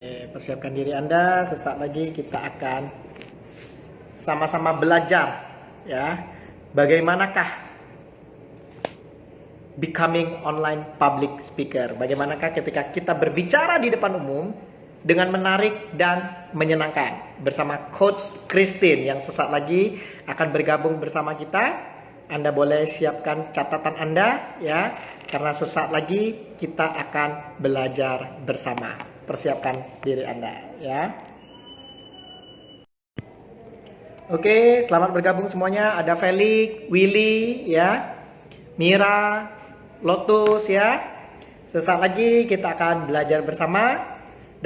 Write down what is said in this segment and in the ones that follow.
Persiapkan diri Anda, sesaat lagi kita akan sama-sama belajar ya. Bagaimanakah becoming online public speaker? Bagaimanakah ketika kita berbicara di depan umum dengan menarik dan menyenangkan bersama Coach Christine yang sesaat lagi akan bergabung bersama kita. Anda boleh siapkan catatan Anda ya, karena sesaat lagi kita akan belajar bersama. Persiapkan diri Anda ya. Oke, selamat bergabung semuanya. Ada Felix, Willy ya, Mira, Lotus ya. Sesaat lagi kita akan belajar bersama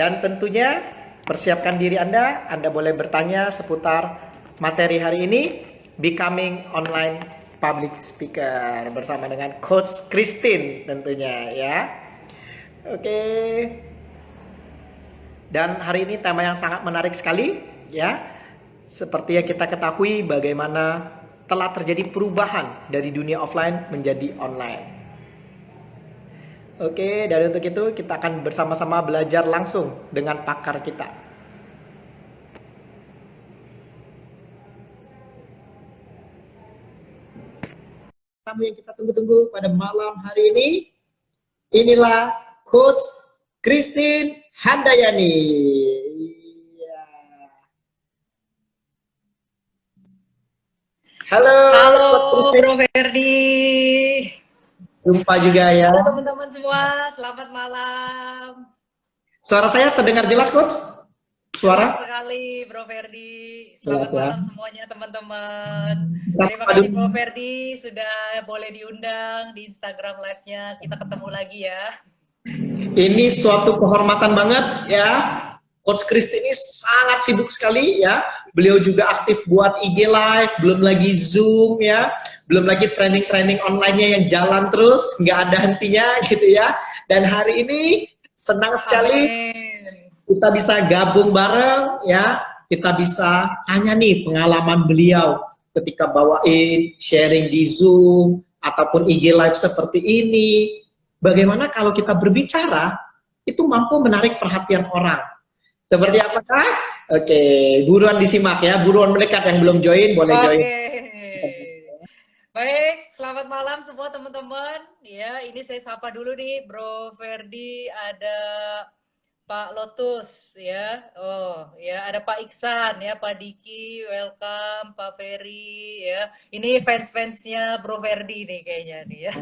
dan tentunya persiapkan diri Anda. Anda boleh bertanya seputar materi hari ini, Becoming Online Public Speaker bersama dengan Coach Christine tentunya ya. Oke. Dan hari ini tema yang sangat menarik sekali ya. Seperti yang kita ketahui bagaimana telah terjadi perubahan dari dunia offline menjadi online. Oke, dan untuk itu kita akan bersama-sama belajar langsung dengan pakar kita. Tamu yang kita tunggu-tunggu pada malam hari ini, inilah Coach Christine Handayani. Iya. Halo, Halo Coach Christine. Bro Ferdi. Jumpa juga ya. Halo teman-teman semua, selamat malam. Suara saya terdengar jelas, Coach? Jelas Suara? sekali Bro Ferdi. Jelas Selamat ya. malam semuanya teman-teman. Kita Terima sapa kasih dulu. Bro Ferdi sudah boleh diundang di Instagram live-nya. Kita ketemu lagi ya. Ini suatu kehormatan banget ya. Coach Christy ini sangat sibuk sekali ya. Beliau juga aktif buat IG Live, belum lagi Zoom ya. Belum lagi training-training online-nya yang jalan terus, nggak ada hentinya gitu ya. Dan hari ini senang sekali Amin. kita bisa gabung bareng ya. Kita bisa tanya nih pengalaman beliau ketika bawain sharing di Zoom ataupun IG Live seperti ini. Bagaimana kalau kita berbicara itu mampu menarik perhatian orang? Seperti Ya. apakah? Oke, buruan disimak ya, buruan mendekat yang belum join boleh join. Oke. Baik, selamat malam semua teman-teman. Ya, ini saya sapa dulu nih Bro Ferdi, ada Pak Lotus ya. Oh, ya ada Pak Iksan ya, Pak Diki, welcome, Pak Ferry ya. Ini fans-fansnya Bro Ferdi nih kayaknya nih ya.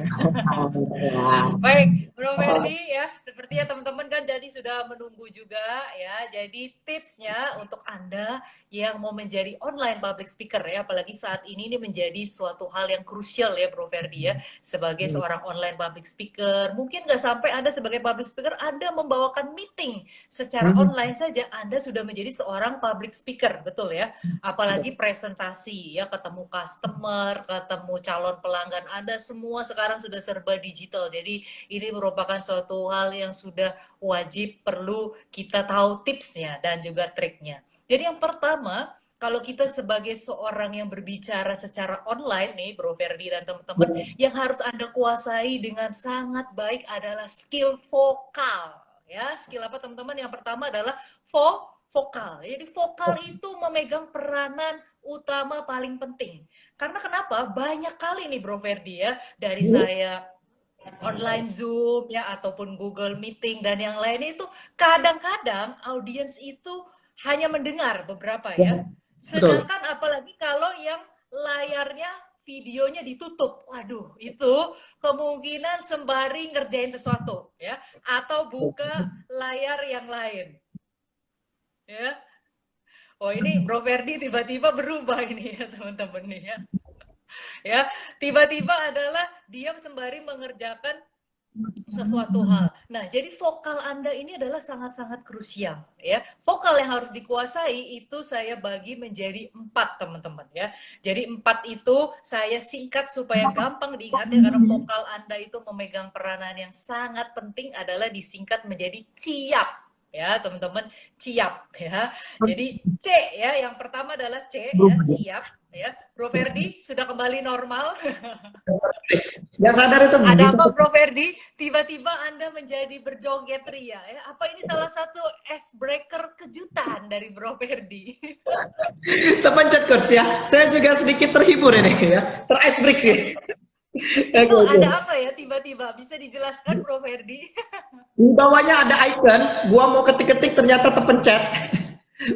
Baik, Bro Ferdi ya, seperti ya teman-teman kan jadi sudah menunggu juga ya. Jadi tipsnya untuk Anda yang mau menjadi online public speaker ya, apalagi saat ini menjadi suatu hal yang krusial ya Bro Ferdi ya, sebagai seorang online public speaker. Mungkin nggak sampai Anda sebagai public speaker, Anda membawakan meeting secara online saja, Anda sudah menjadi seorang public speaker, betul ya? Apalagi presentasi ya, ketemu customer, ketemu calon pelanggan Anda, semua sekarang sudah serba digital. Jadi ini merupakan suatu hal yang sudah wajib perlu kita tahu tipsnya dan juga triknya. Jadi yang pertama, kalau kita sebagai seorang yang berbicara secara online nih, Bro Ferdi dan teman-teman, yang harus Anda kuasai dengan sangat baik adalah skill vokal. Ya, skill apa teman-teman? Yang pertama adalah vokal. Jadi vokal itu memegang peranan utama paling penting. Karena kenapa? Banyak kali nih Bro Ferdi ya, dari saya online Zoom ya ataupun Google Meeting dan yang lain itu kadang-kadang audiens itu hanya mendengar beberapa ya. Betul. Sedangkan apalagi kalau yang layarnya videonya ditutup. Waduh, itu kemungkinan sembari ngerjain sesuatu ya atau buka layar yang lain ya. Oh, ini Bro Ferdi tiba-tiba berubah ini ya teman-teman nih ya. Ya, tiba-tiba adalah dia sembari mengerjakan sesuatu hal. Nah, jadi vokal Anda ini adalah sangat-sangat krusial ya. Vokal yang harus dikuasai itu saya bagi menjadi 4 teman-teman ya. Jadi 4 itu saya singkat supaya gampang diingat ya, karena vokal Anda itu memegang peranan yang sangat penting adalah disingkat menjadi ciap ya teman-teman, ciap ya. Jadi C ya, yang pertama adalah C ya, ciap. ya. Bro Ferdi sudah kembali normal. Nggak sadar itu Ada bisa apa Bro Ferdi? Tiba-tiba Anda menjadi berjoget ria ya. Apa ini salah satu ice breaker kejutan dari Bro Ferdi? terpencet coach ya. Saya juga sedikit terhibur ini ya. Ter-ice break sih. Itu Oke, oke. ada apa ya tiba-tiba? Bisa dijelaskan Bro Ferdi? Di bawahnya ada icon, gua mau ketik-ketik ternyata terpencet.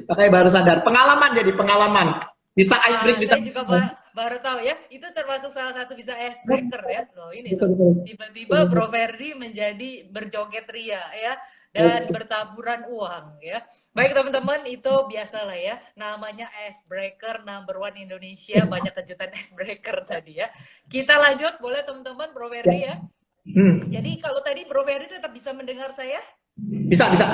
Makanya baru sadar. Pengalaman jadi pengalaman. Bisa ice break Wah, di saya juga tengah. baru tahu ya. Itu termasuk salah satu bisa ice breaker ya. Loh, ini Betul, loh. betul. Tiba-tiba Bro Ferdi menjadi berjoget ria ya dan Oke. bertaburan uang ya. Baik teman-teman, itu biasalah ya. Namanya ice breaker number one Indonesia, banyak kejutan ice breaker tadi ya. Kita lanjut boleh teman-teman Bro Ya. Ferdi ya. Hmm. Jadi kalau tadi Bro Ferdi tetap bisa mendengar saya? Bisa, bisa.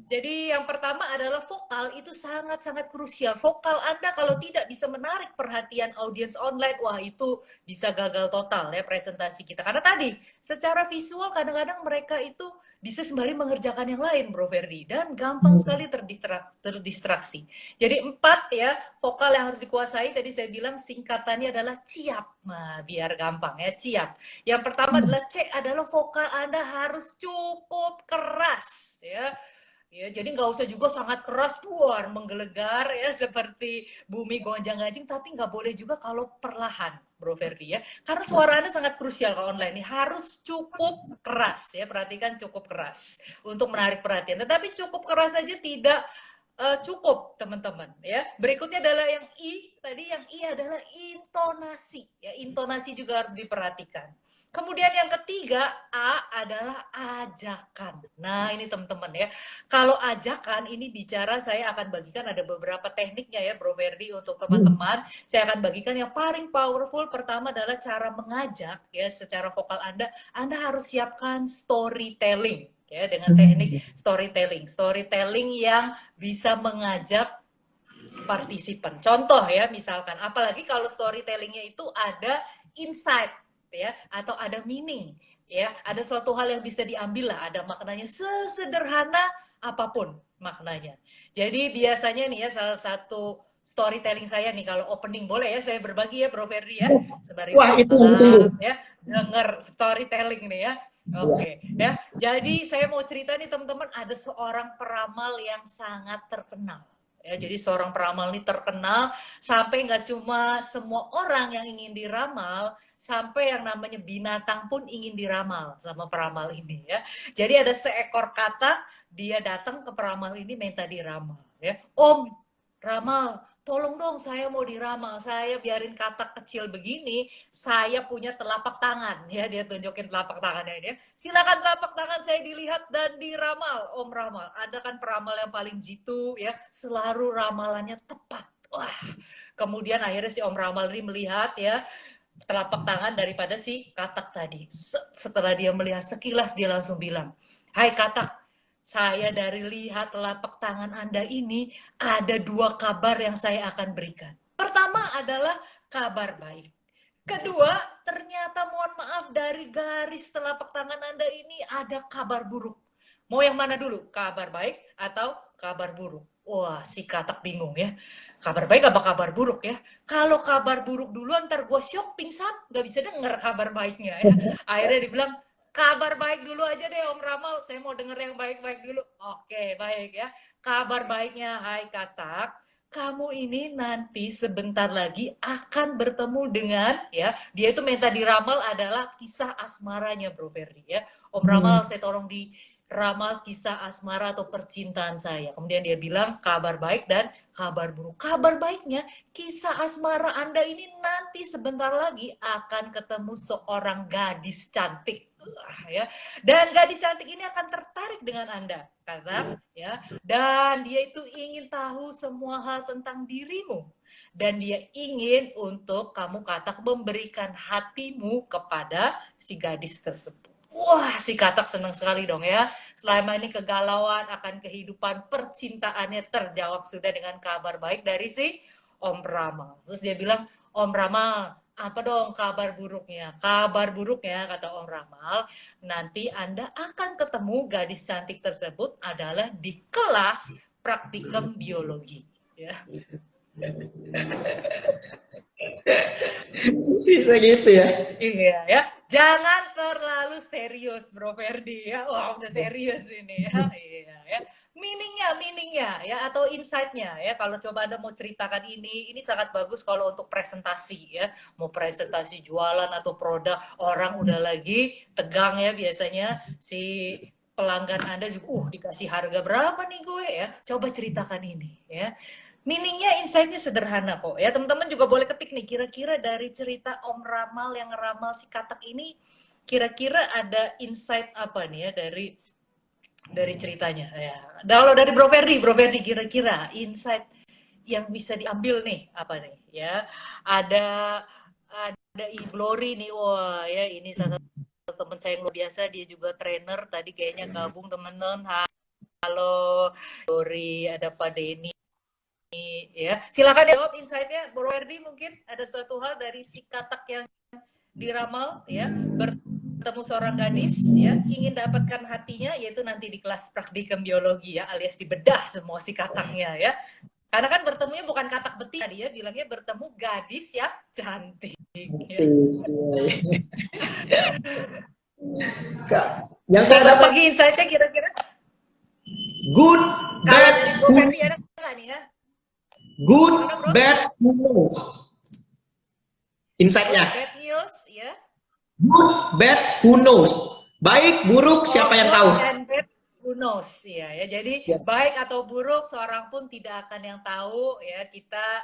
Jadi yang pertama adalah vokal itu sangat-sangat krusial. Vokal Anda kalau tidak bisa menarik perhatian audiens online, wah itu bisa gagal total ya presentasi kita. Karena tadi secara visual kadang-kadang mereka itu bisa sembari mengerjakan yang lain, Bro Ferdi, dan gampang sekali terdistraksi. Jadi 4 ya vokal yang harus dikuasai. Tadi saya bilang singkatannya adalah CIAP. Nah, biar gampang ya CIAP. Yang pertama adalah C adalah vokal Anda harus cukup keras ya. Ya, jadi nggak usah juga sangat keras puar menggelegar ya seperti bumi gonjang-ganjing, tapi nggak boleh juga kalau perlahan, Bro Ferdi ya. Karena suara Anda sangat krusial kalau online ini harus cukup keras ya. Perhatikan cukup keras untuk menarik perhatian. Tetapi cukup keras saja tidak cukup teman-teman ya. Berikutnya adalah yang I, tadi yang I adalah intonasi ya. Intonasi juga harus diperhatikan. Kemudian yang ketiga, A adalah ajakan. Nah, ini teman-teman ya. Kalau ajakan ini bicara, saya akan bagikan ada beberapa tekniknya ya, Bro Ferdi, untuk teman-teman. Saya akan bagikan yang paling powerful. Pertama adalah cara mengajak ya, secara vokal Anda. Anda harus siapkan storytelling ya, dengan teknik storytelling. Storytelling yang bisa mengajak partisipan. Contoh ya, misalkan, apalagi kalau storytellingnya itu ada insight ya, atau ada meaning ya, ada suatu hal yang bisa diambil lah, ada maknanya sesederhana apapun maknanya. Jadi biasanya nih ya, salah satu storytelling saya nih kalau opening, boleh ya saya berbagi ya Bro Ferdi ya, sembari Wah, itu yang ditunggu. malam-malam ya denger storytelling nih ya. Ya. Oke ya, jadi saya mau cerita nih teman-teman, ada seorang peramal yang sangat terkenal. Ya, jadi seorang peramal ini terkenal sampai nggak cuma semua orang yang ingin diramal, sampai yang namanya binatang pun ingin diramal sama peramal ini ya. Jadi ada seekor katak, dia datang ke peramal ini minta diramal ya. Om, ramal, tolong dong saya mau diramal. Saya biarin katak kecil begini, saya punya telapak tangan ya, dia tunjukin telapak tangannya dia. Silakan telapak tangan saya dilihat dan diramal, Om Ramal. Anda kan peramal yang paling jitu ya, selalu ramalannya tepat. Wah, kemudian akhirnya si Om Ramal ini melihat ya telapak tangan daripada si katak tadi. Setelah dia melihat sekilas, dia langsung bilang, "Hai katak, saya dari lihat telapak tangan Anda ini ada 2 kabar yang saya akan berikan. Pertama adalah kabar baik. Kedua, ternyata mohon maaf dari garis telapak tangan Anda ini ada kabar buruk. Mau yang mana dulu? Kabar baik atau kabar buruk?" Wah, si katak bingung ya. Kabar baik apa kabar buruk ya? Kalau kabar buruk dulu ntar gue syok pingsan, gak bisa denger kabar baiknya ya. Akhirnya dibilang, kabar baik dulu aja deh Om Ramal, saya mau denger yang baik-baik dulu. Oke, baik ya. Kabar baiknya, hai katak, kamu ini nanti sebentar lagi akan bertemu dengan ya, dia itu minta diramal adalah kisah asmaranya Bro Ferdi ya. Om Ramal, saya tolong diramal kisah asmara atau percintaan saya. Kemudian dia bilang kabar baik dan kabar buruk. Kabar baiknya, kisah asmara Anda ini nanti sebentar lagi akan ketemu seorang gadis cantik. Ya. Dan gadis cantik ini akan tertarik dengan Anda, karena ya, dan dia itu ingin tahu semua hal tentang dirimu, dan dia ingin untuk kamu katak memberikan hatimu kepada si gadis tersebut. Wah, si katak senang sekali dong ya. Selama ini kegalauan akan kehidupan percintaannya terjawab sudah dengan kabar baik dari si Om Ramal. Terus dia bilang, Om Ramal, apa dong kabar buruknya? Kabar buruknya, kata Om Ramal, nanti Anda akan ketemu gadis cantik tersebut adalah di kelas praktikum biologi. Ya. Bisa gitu ya. Iya ya, jangan terlalu serius Bro Ferdi ya. Wah udah serius ini ya. Iya ya. Meaningnya ya atau insight-nya ya. Kalau coba Anda mau ceritakan ini sangat bagus kalau untuk presentasi ya. Mau presentasi jualan atau produk, orang udah lagi tegang ya biasanya si pelanggan Anda juga, dikasih harga berapa nih gue ya. Coba ceritakan ini ya. Meaningnya, insight-nya sederhana kok. Ya, teman-teman juga boleh ketik nih, kira-kira dari cerita Om Ramal yang ngeramal si katak ini, kira-kira ada insight apa nih ya dari ceritanya ya. Kalau dari Bro Ferdi kira-kira insight yang bisa diambil nih apa nih ya? Ada ada Glory nih, wah ya ini salah satu teman saya yang luar biasa, dia juga trainer tadi kayaknya gabung temen-temen. Halo Glory, ada Pak Denny. Ya, silakan jawab insight-nya, Bro Erdi, mungkin ada suatu hal dari si katak yang diramal ya, bertemu seorang gadis ya, ingin dapatkan hatinya, yaitu nanti di kelas praktikum biologi ya, alias dibedah semua si kataknya ya. Karena kan bertemunya bukan katak betina, dia bilangnya bertemu gadis yang cantik ya. Kak, yang saya Dapat dapat lagi insight-nya kira-kira? good, Kalau bad, dari Bro who, Ferdi ada nggak nih ya? good, Mana Bro? bad, who knows? Good, Insight-nya. bad news ya. Good, bad, who knows? Baik, buruk, Oh, siapa yang good tahu? and bad, who knows ya, ya. Jadi Ya. baik atau buruk seorang pun tidak akan yang tahu ya. Kita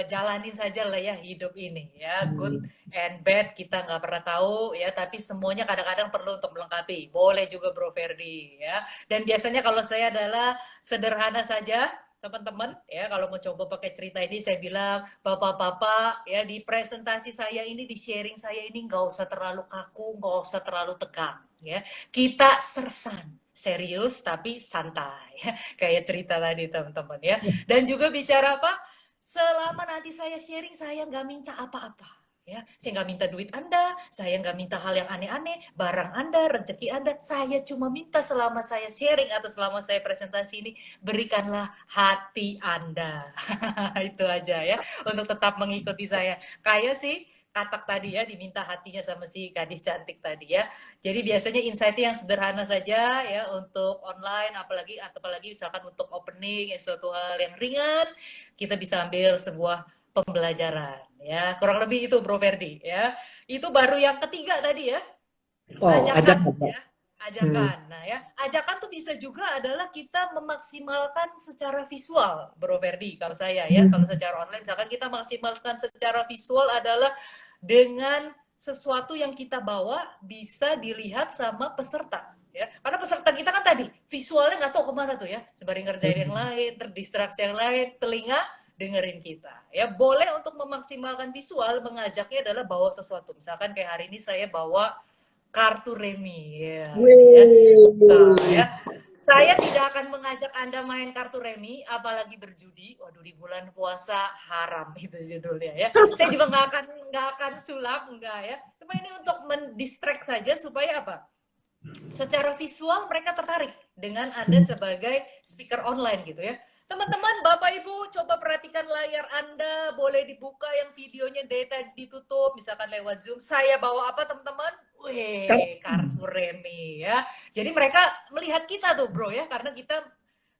jalanin saja lah ya hidup ini ya. Good and bad kita nggak pernah tahu ya. Tapi semuanya kadang-kadang perlu untuk melengkapi. Boleh juga Bro Ferdi ya. Dan biasanya kalau saya adalah sederhana saja teman-teman ya, kalau mau coba pakai cerita ini saya bilang bapak-bapak ya, di presentasi saya ini, di sharing saya ini nggak usah terlalu kaku, nggak usah terlalu tegang ya, kita sersan serius tapi santai ya. Kayak cerita tadi teman-teman ya. Dan juga bicara apa, selama nanti saya sharing saya nggak minta apa-apa ya, saya nggak minta duit Anda, saya nggak minta hal yang aneh-aneh, barang Anda, rezeki Anda, saya cuma minta selama saya sharing atau selama saya presentasi ini, berikanlah hati Anda. Itu aja ya, untuk tetap mengikuti saya. Kayak sih katak tadi ya, diminta hatinya sama si gadis cantik tadi ya. Jadi biasanya insight-nya yang sederhana saja ya untuk online, apalagi misalkan untuk opening ya, suatu hal yang ringan, kita bisa ambil sebuah pembelajaran ya, kurang lebih itu Bro Ferdi ya. Itu baru yang ketiga tadi ya, Oh, ajak. ajakan ya, Hmm. ajakan. Nah ya, ajakan tuh bisa juga adalah kita memaksimalkan secara visual Bro Ferdi. Kalau saya ya, kalau secara online misalkan kita maksimalkan secara visual adalah dengan sesuatu yang kita bawa bisa dilihat sama peserta ya, karena peserta kita kan tadi visualnya nggak tahu kemana tuh ya, sembari ngerjain yang lain, terdistraksi yang lain, telinga dengerin kita ya. Boleh untuk memaksimalkan visual, mengajaknya adalah bawa sesuatu, misalkan kayak hari ini saya bawa kartu remi ya, ini ya. Nah, ya, saya tidak akan mengajak Anda main kartu remi, apalagi berjudi. Waduh, di bulan puasa haram itu judulnya ya. Saya juga nggak akan sulap, enggak ya. Cuma ini untuk mendistract saja supaya apa? Secara visual mereka tertarik dengan Anda sebagai speaker online gitu ya. Teman-teman, Bapak Ibu, coba perhatikan layar Anda, boleh dibuka yang videonya data ditutup, misalkan lewat Zoom. Saya bawa apa, teman-teman? Wih, kartu remi ya. Jadi mereka melihat kita tuh, Bro ya, karena kita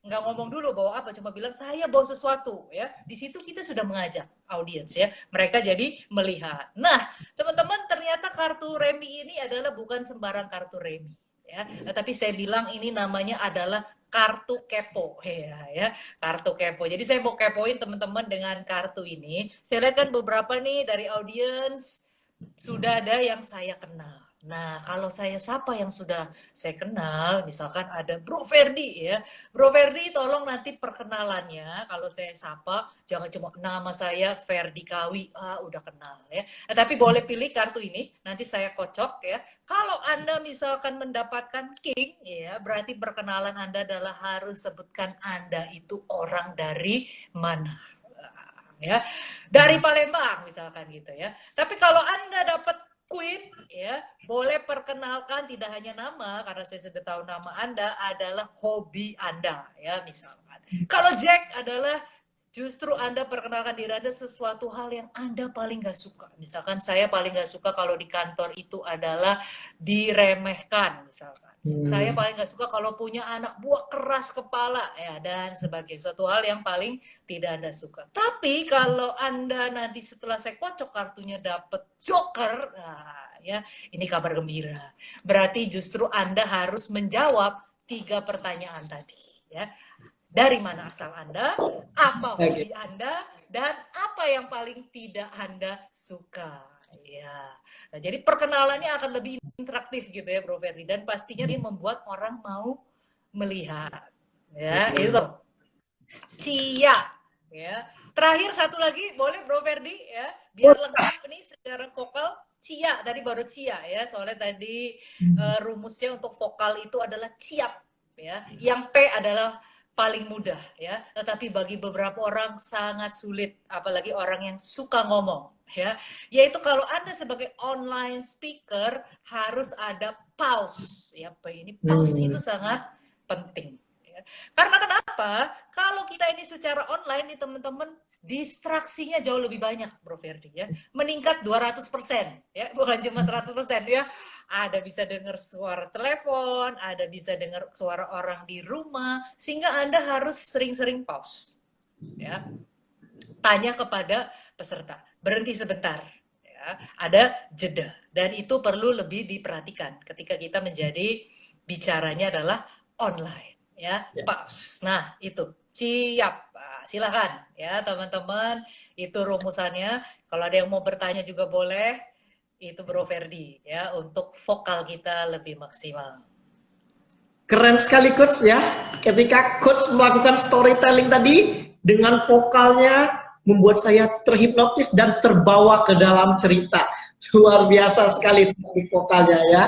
nggak ngomong dulu bawa apa, cuma bilang saya bawa sesuatu ya. Di situ kita sudah mengajak audiens ya. Mereka jadi melihat. Nah, teman-teman, ternyata kartu remi ini adalah bukan sembarang kartu remi ya. Tapi saya bilang ini namanya adalah kartu kepo ya, kartu kepo. Jadi saya mau kepoin teman-teman dengan kartu ini. Saya lihat kan beberapa nih dari audiens sudah ada yang saya kenal. Nah, kalau saya sapa yang sudah saya kenal, misalkan ada Bro Ferdi ya. Bro Ferdi, tolong nanti perkenalannya kalau saya sapa jangan cuma nama saya Ferdi Kawi, udah kenal ya. Tapi boleh pilih kartu ini, nanti saya kocok ya. Kalau Anda misalkan mendapatkan king ya, berarti perkenalan Anda adalah harus sebutkan Anda itu orang dari mana ya, dari Palembang misalkan gitu ya. Tapi kalau Anda dapat Queen ya, boleh perkenalkan tidak hanya nama, karena saya sudah tahu nama Anda adalah hobi Anda ya, misalkan. Kalau Jack adalah justru Anda perkenalkan diri Anda sesuatu hal yang Anda paling nggak suka. Misalkan saya paling nggak suka kalau di kantor itu adalah diremehkan, misalkan. Saya paling nggak suka kalau punya anak buah keras kepala, ya, dan sebagainya. Suatu hal yang paling tidak Anda suka. Tapi kalau Anda nanti setelah saya kocok kartunya dapat joker, nah, ya, ini kabar gembira. Berarti justru Anda harus menjawab 3 pertanyaan tadi, ya. Dari mana asal Anda, apa hobi Anda, dan apa yang paling tidak Anda suka. Ya. Nah, jadi perkenalannya akan lebih interaktif gitu ya, Bro Ferdi, dan pastinya dia membuat orang mau melihat. Ya, itu Cia. Ya. Terakhir satu lagi, boleh Bro Ferdi ya, biar lengkap nih secara vokal. Cia, tadi baru Cia ya, soalnya tadi rumusnya untuk vokal itu adalah ciap ya. Yang P adalah paling mudah ya, tetapi bagi beberapa orang sangat sulit, apalagi orang yang suka ngomong ya, yaitu kalau Anda sebagai online speaker harus ada pause ya. Ini pause itu sangat penting ya. Karena kenapa? Kalau kita ini secara online nih teman-teman, distraksinya jauh lebih banyak, Bro Ferdi ya. Meningkat 200% ya, bukan cuma 100% ya. Ada bisa dengar suara telepon, ada bisa dengar suara orang di rumah, sehingga Anda harus sering-sering pause. Ya. Tanya kepada peserta, berhenti sebentar. Ya. Ada jeda, dan itu perlu lebih diperhatikan ketika kita menjadi bicaranya adalah online. Ya, pause. Nah, itu siap. Silakan ya teman-teman, itu rumusannya. Kalau ada yang mau bertanya juga boleh. Itu Bro Ferdi ya, untuk vokal kita lebih maksimal. Keren sekali coach ya. Ketika coach melakukan storytelling tadi dengan vokalnya membuat saya terhipnotis dan terbawa ke dalam cerita. Luar biasa sekali teknik vokalnya ya.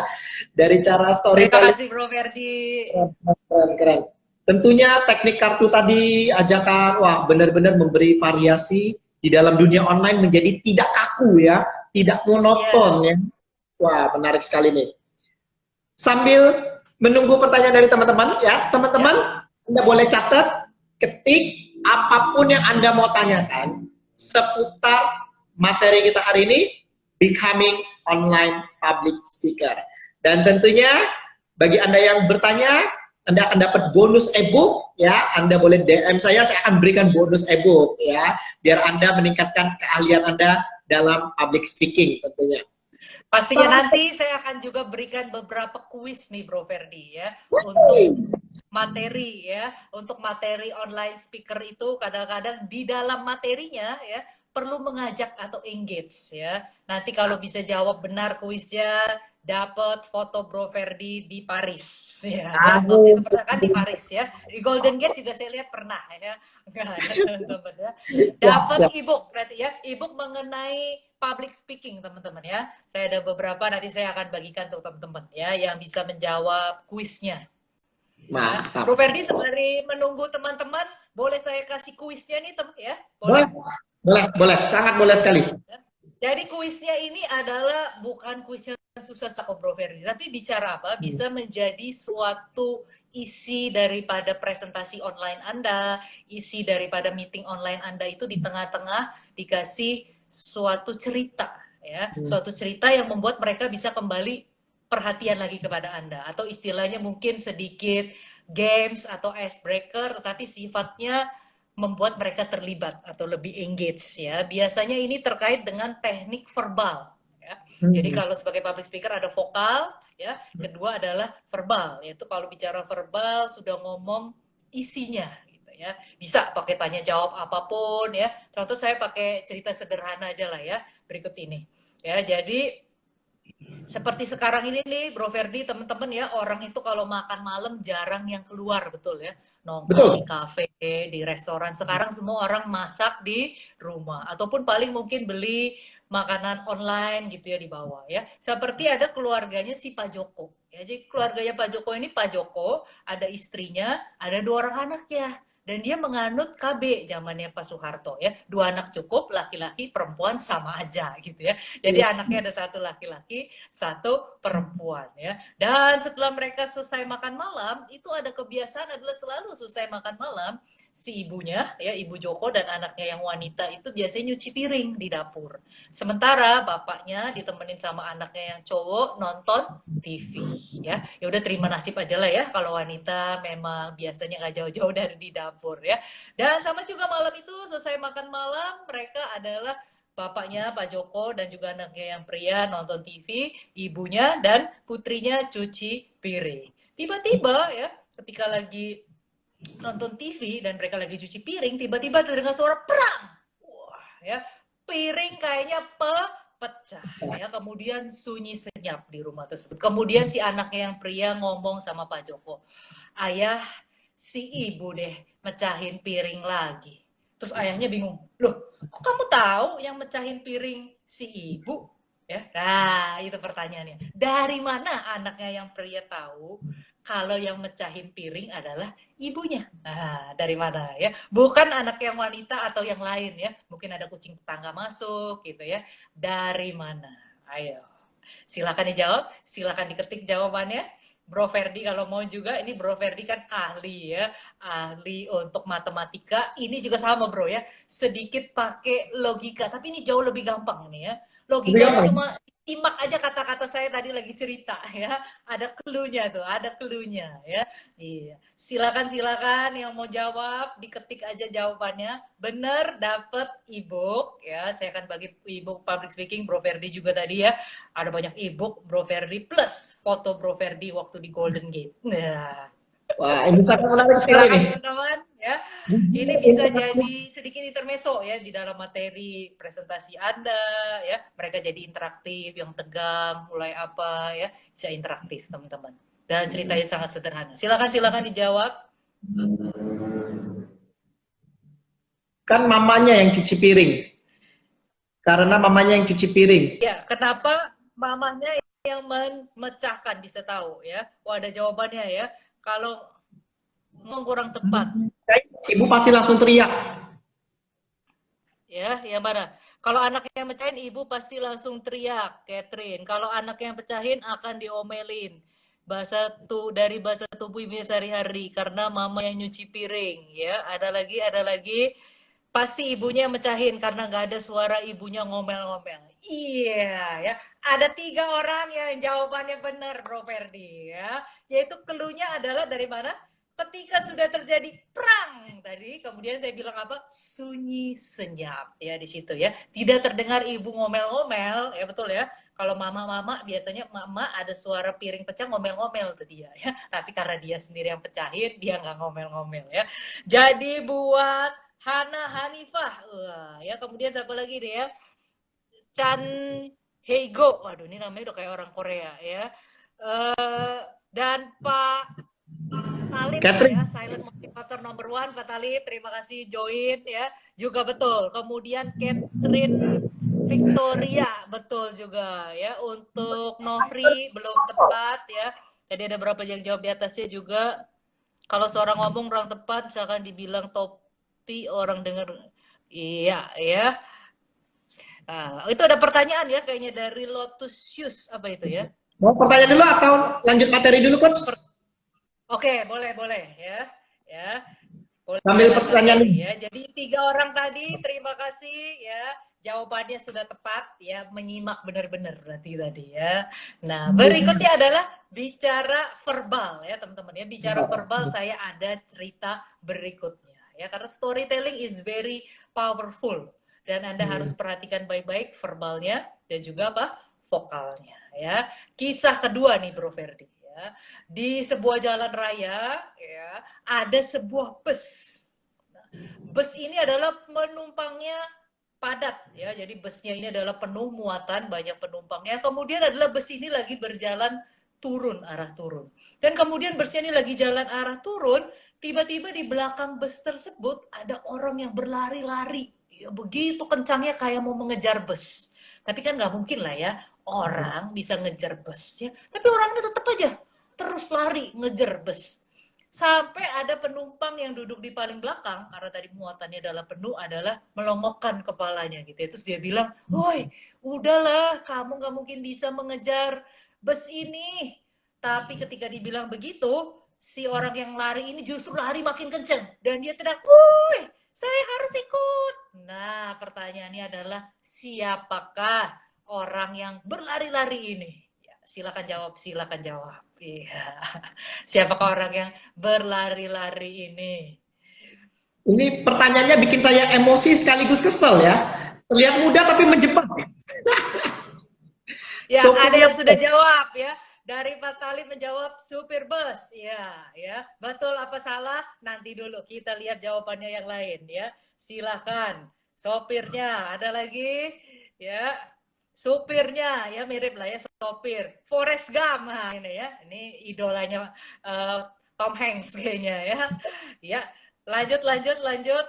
Dari cara storytelling. Terima kasih Bro Ferdi. Keren, keren. Tentunya teknik kartu tadi ajakan, wah benar-benar memberi variasi di dalam dunia online menjadi tidak kaku ya, tidak monoton ya. Wah menarik sekali nih. Sambil menunggu pertanyaan dari teman-teman ya, teman-teman Anda boleh catat, ketik apapun yang Anda mau tanyakan seputar materi kita hari ini, becoming online public speaker. Dan tentunya bagi Anda yang bertanya, Anda akan dapat bonus ebook ya. Anda boleh DM saya akan berikan bonus ebook ya, biar Anda meningkatkan keahlian Anda dalam public speaking tentunya. Pastinya nanti saya akan juga berikan beberapa kuis nih Bro Ferdi ya, untuk materi ya, untuk materi online speaker itu kadang-kadang di dalam materinya ya perlu mengajak atau engage ya. Nanti kalau bisa jawab benar kuisnya, dapat foto Bro Ferdi di Paris ya. Dan waktu itu pernah kan di Paris ya, di Golden Gate juga saya lihat pernah ya. Teman-teman ya. Dapat ebook berarti ya, ebook mengenai public speaking teman-teman ya. Saya ada beberapa, nanti saya akan bagikan untuk teman-teman ya yang bisa menjawab kuisnya. Mantap. Bro Ferdi, sembari menunggu teman-teman, boleh saya kasih kuisnya nih teman ya? Boleh, sangat boleh sekali. Jadi kuisnya ini adalah bukan kuis yang susah kok Bro Ferdi, tapi bicara apa? Bisa menjadi suatu isi daripada presentasi online Anda, isi daripada meeting online Anda itu di tengah-tengah dikasih suatu cerita ya, suatu cerita yang membuat mereka bisa kembali perhatian lagi kepada Anda, atau istilahnya mungkin sedikit games atau icebreaker, tetapi sifatnya membuat mereka terlibat atau lebih engage ya. Biasanya ini terkait dengan teknik verbal ya. Jadi kalau sebagai public speaker ada vokal ya, kedua adalah verbal, yaitu kalau bicara verbal sudah ngomong isinya gitu ya. Bisa pakai tanya jawab apapun ya. Contoh saya pakai cerita sederhana aja lah ya, berikut ini. Ya, jadi seperti sekarang ini nih Bro Ferdi, teman-teman ya, orang itu kalau makan malam jarang yang keluar, betul ya, nongkrong di kafe, di restoran. Sekarang semua orang masak di rumah ataupun paling mungkin beli makanan online gitu ya di bawah ya. Seperti ada keluarganya si Pak Joko ya. Jadi keluarganya Pak Joko ini, Pak Joko ada istrinya, ada 2 orang anaknya. Dan dia menganut KB zamannya Pak Soeharto ya, 2 anak cukup, laki-laki perempuan sama aja gitu ya. Jadi anaknya ada 1 laki-laki, 1 perempuan ya. Dan setelah mereka selesai makan malam, itu ada kebiasaan adalah selalu selesai makan malam si ibunya, ya Ibu Joko dan anaknya yang wanita itu biasanya nyuci piring di dapur. Sementara bapaknya ditemenin sama anaknya yang cowok nonton TV, ya. Ya udah terima nasib aja lah ya kalau wanita memang biasanya nggak jauh-jauh dari di dapur ya. Dan sama juga malam itu selesai makan malam, mereka adalah bapaknya Pak Joko dan juga anaknya yang pria nonton TV, ibunya dan putrinya cuci piring. Tiba-tiba ya, ketika lagi nonton TV dan mereka lagi cuci piring, tiba-tiba terdengar suara perang. Wah, ya, piring kayaknya pecah ya. Kemudian sunyi senyap di rumah tersebut. Kemudian si anaknya yang pria ngomong sama Pak Joko, "Ayah, si ibu deh mecahin piring lagi." Terus ayahnya bingung, "Loh, kok kamu tahu yang mecahin piring si ibu?" Ya, nah itu pertanyaannya. Dari mana anaknya yang pria tahu kalau yang mecahin piring adalah ibunya? Nah, dari mana ya? Bukan anak yang wanita atau yang lain ya. Mungkin ada kucing tetangga masuk gitu ya. Dari mana? Ayo. Silakan dijawab, silakan diketik jawabannya. Bro Ferdi kalau mau juga, ini Bro Ferdi kan ahli ya, ahli untuk matematika. Ini juga sama Bro ya, sedikit pakai logika, tapi ini jauh lebih gampang nih ya. Lebih Logikanya gampang. cuma simak aja kata-kata saya tadi lagi cerita ya. Ada clue-nya tuh, ada clue-nya ya. Iya. Silakan yang mau jawab diketik aja jawabannya. Bener dapet ebook ya. Saya akan bagi ebook public speaking Bro Ferdi juga tadi ya. Ada banyak ebook Bro Ferdi plus foto Bro Ferdi waktu di Golden Gate. Nah, Wah, ini sangat menarik sekali silakan nih. teman-teman ya. Ini bisa Interaksi. jadi sedikit intermezzo ya di dalam materi presentasi Anda ya. Mereka jadi interaktif, yang tegang, mulai apa ya, bisa interaktif teman-teman. Dan ceritanya sangat sederhana. Silakan dijawab. Kan mamanya yang cuci piring. Karena mamanya yang cuci piring. Ya, kenapa mamahnya yang memecahkan bisa tahu ya? Wah, ada jawabannya ya. Kalau ngomong kurang tepat, Ibu pasti langsung teriak. ya yang mana? Kalau anak yang mecahin, ibu pasti langsung teriak, Catherine. Kalau anak yang pecahin akan diomelin. Dari bahasa tubuh ibunya sehari-hari karena mama yang nyuci piring, ya. Ada lagi. Pasti ibunya yang mecahin karena nggak ada suara ibunya ngomel-ngomel. Iya, ya. Ada 3 orang yang jawabannya benar, Bro Ferdi, ya. Yaitu keluhnya adalah dari mana? Ketika sudah terjadi perang tadi, kemudian saya bilang apa? Sunyi senyap ya di situ ya. Tidak terdengar ibu ngomel-ngomel, ya betul ya. Kalau mama-mama biasanya mama ada suara piring pecah ngomel-ngomel tuh dia ya. Tapi karena dia sendiri yang pecahin, dia nggak ngomel-ngomel ya. Jadi buat Hana Hanifah, wah ya. Kemudian siapa lagi deh ya? Chan Heigo, waduh ini namanya udah kayak orang Korea ya. Dan Pak Talib ya, Catherine. silent motivator number one, Pak Talib, terima kasih join ya, juga betul. Kemudian Catherine Victoria, betul juga ya. Untuk Novri belum tepat ya. Tadi ada berapa yang jawab di atasnya juga. Kalau seorang ngomong kurang tepat, misalkan dibilang topi orang dengar, iya ya. Nah, itu ada pertanyaan ya, kayaknya dari Lotusius apa itu ya? Mau pertanyaan dulu atau lanjut materi dulu, Coach? Oke, boleh ya. Ya. Boleh Sambil lanjut pertanyaan materi dulu. ya. Jadi 3 orang tadi, terima kasih ya. Jawabannya sudah tepat ya, menyimak benar-benar berarti tadi ya. Nah, berikutnya adalah bicara verbal ya teman-teman ya. Bicara verbal saya ada cerita berikutnya ya, karena storytelling is very powerful dan Anda harus perhatikan baik-baik verbalnya dan juga apa? Vokalnya ya. Kisah kedua nih Bro Ferdi ya. Di sebuah jalan raya ya, ada sebuah bus. Bus ini adalah penumpangnya padat ya. Jadi busnya ini adalah penuh muatan, banyak penumpangnya. Kemudian adalah bus ini lagi berjalan arah turun. Dan kemudian busnya ini lagi jalan arah turun, tiba-tiba di belakang bus tersebut ada orang yang berlari-lari. Ya, begitu kencangnya kayak mau mengejar bus. Tapi kan nggak mungkin lah ya orang bisa ngejar bus ya. Tapi orangnya tetap aja terus lari ngejar bus. Sampai ada penumpang yang duduk di paling belakang karena tadi muatannya adalah penuh adalah melongokkan kepalanya gitu. Terus dia bilang, "Woi, udahlah, kamu nggak mungkin bisa mengejar bus ini." Tapi ketika dibilang begitu, si orang yang lari ini justru lari makin kenceng dan dia teriak, "Woi, saya harus ikut." Nah, pertanyaannya adalah siapakah orang yang berlari-lari ini? Ya, silakan jawab, silakan jawab. Iya. Siapakah orang yang berlari-lari ini? Ini pertanyaannya bikin saya emosi sekaligus kesel ya. Terlihat mudah tapi menjebak. Ya, ada Sopirnya yang sudah jawab ya. Dari Pak Talib menjawab supir bus. Ya. Betul apa salah? Nanti dulu kita lihat jawabannya yang lain ya. Silahkan. Sopirnya ada lagi ya. Supirnya ya mirip lah ya sopir. Forrest Gump nah, ini ya. Ini idolanya Tom Hanks kayaknya ya. Ya, lanjut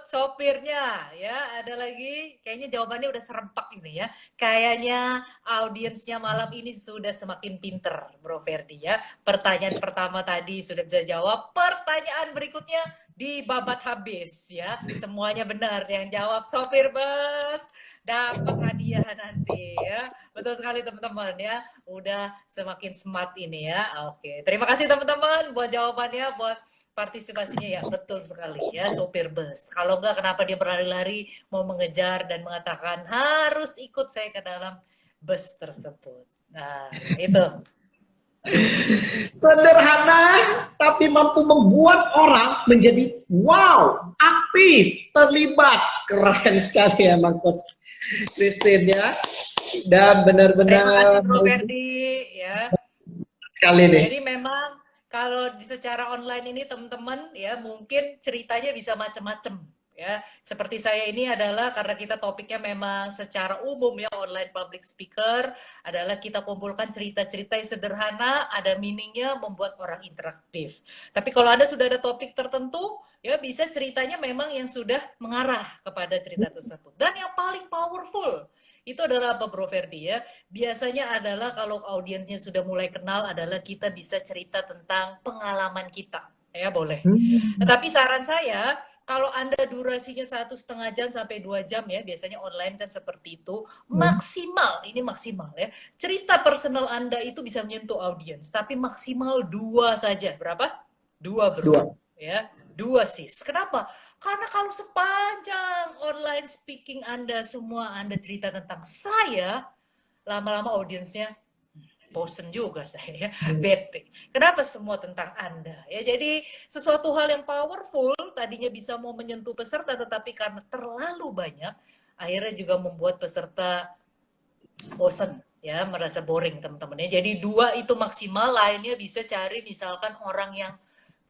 sopirnya ya ada lagi kayaknya jawabannya udah serempak ini ya kayaknya audiensnya malam ini sudah semakin pinter Bro Ferdi ya pertanyaan pertama tadi sudah bisa jawab pertanyaan berikutnya dibabat habis ya semuanya benar yang jawab sopir bus dapat hadiah nanti ya betul sekali teman-teman ya udah semakin smart ini ya oke terima kasih teman-teman buat jawabannya buat partisipasinya ya betul sekali ya sopir bus. Kalau enggak kenapa dia berlari-lari mau mengejar dan mengatakan harus ikut saya ke dalam bus tersebut. Nah, itu. sederhana tapi mampu membuat orang menjadi wow, aktif, terlibat. Keren sekali emang Coach Christine ya. Dan Terima kasih benar-benar Bro Ferdi ya. sekali nih. Jadi memang kalau secara online ini teman-teman ya mungkin ceritanya bisa macam-macam ya. Seperti saya ini adalah karena kita topiknya memang secara umum ya online public speaker adalah kita kumpulkan cerita-cerita yang sederhana, ada meaningnya, membuat orang interaktif. Tapi kalau Anda sudah ada topik tertentu ya bisa ceritanya memang yang sudah mengarah kepada cerita tersebut. Dan yang paling powerful itu adalah apa Bro Ferdi ya? Biasanya adalah kalau audiensnya sudah mulai kenal adalah kita bisa cerita tentang pengalaman kita. Ya boleh. Tetapi saran saya kalau Anda durasinya 1,5 jam sampai 2 jam ya, biasanya online kan seperti itu, maksimal, ini maksimal ya, cerita personal Anda itu bisa menyentuh audiens, tapi maksimal 2 saja. Berapa? 2 bro. Dua. Ya, 2 sis. Kenapa? Karena kalau sepanjang online speaking Anda semua Anda cerita tentang saya, lama-lama audiensnya bosen juga saya ya, bete. Kenapa semua tentang Anda? Ya, jadi sesuatu hal yang powerful tadinya bisa mau menyentuh peserta tetapi karena terlalu banyak akhirnya juga membuat peserta bosen ya, merasa boring teman-teman ya. Jadi 2 itu maksimal, lainnya bisa cari misalkan orang yang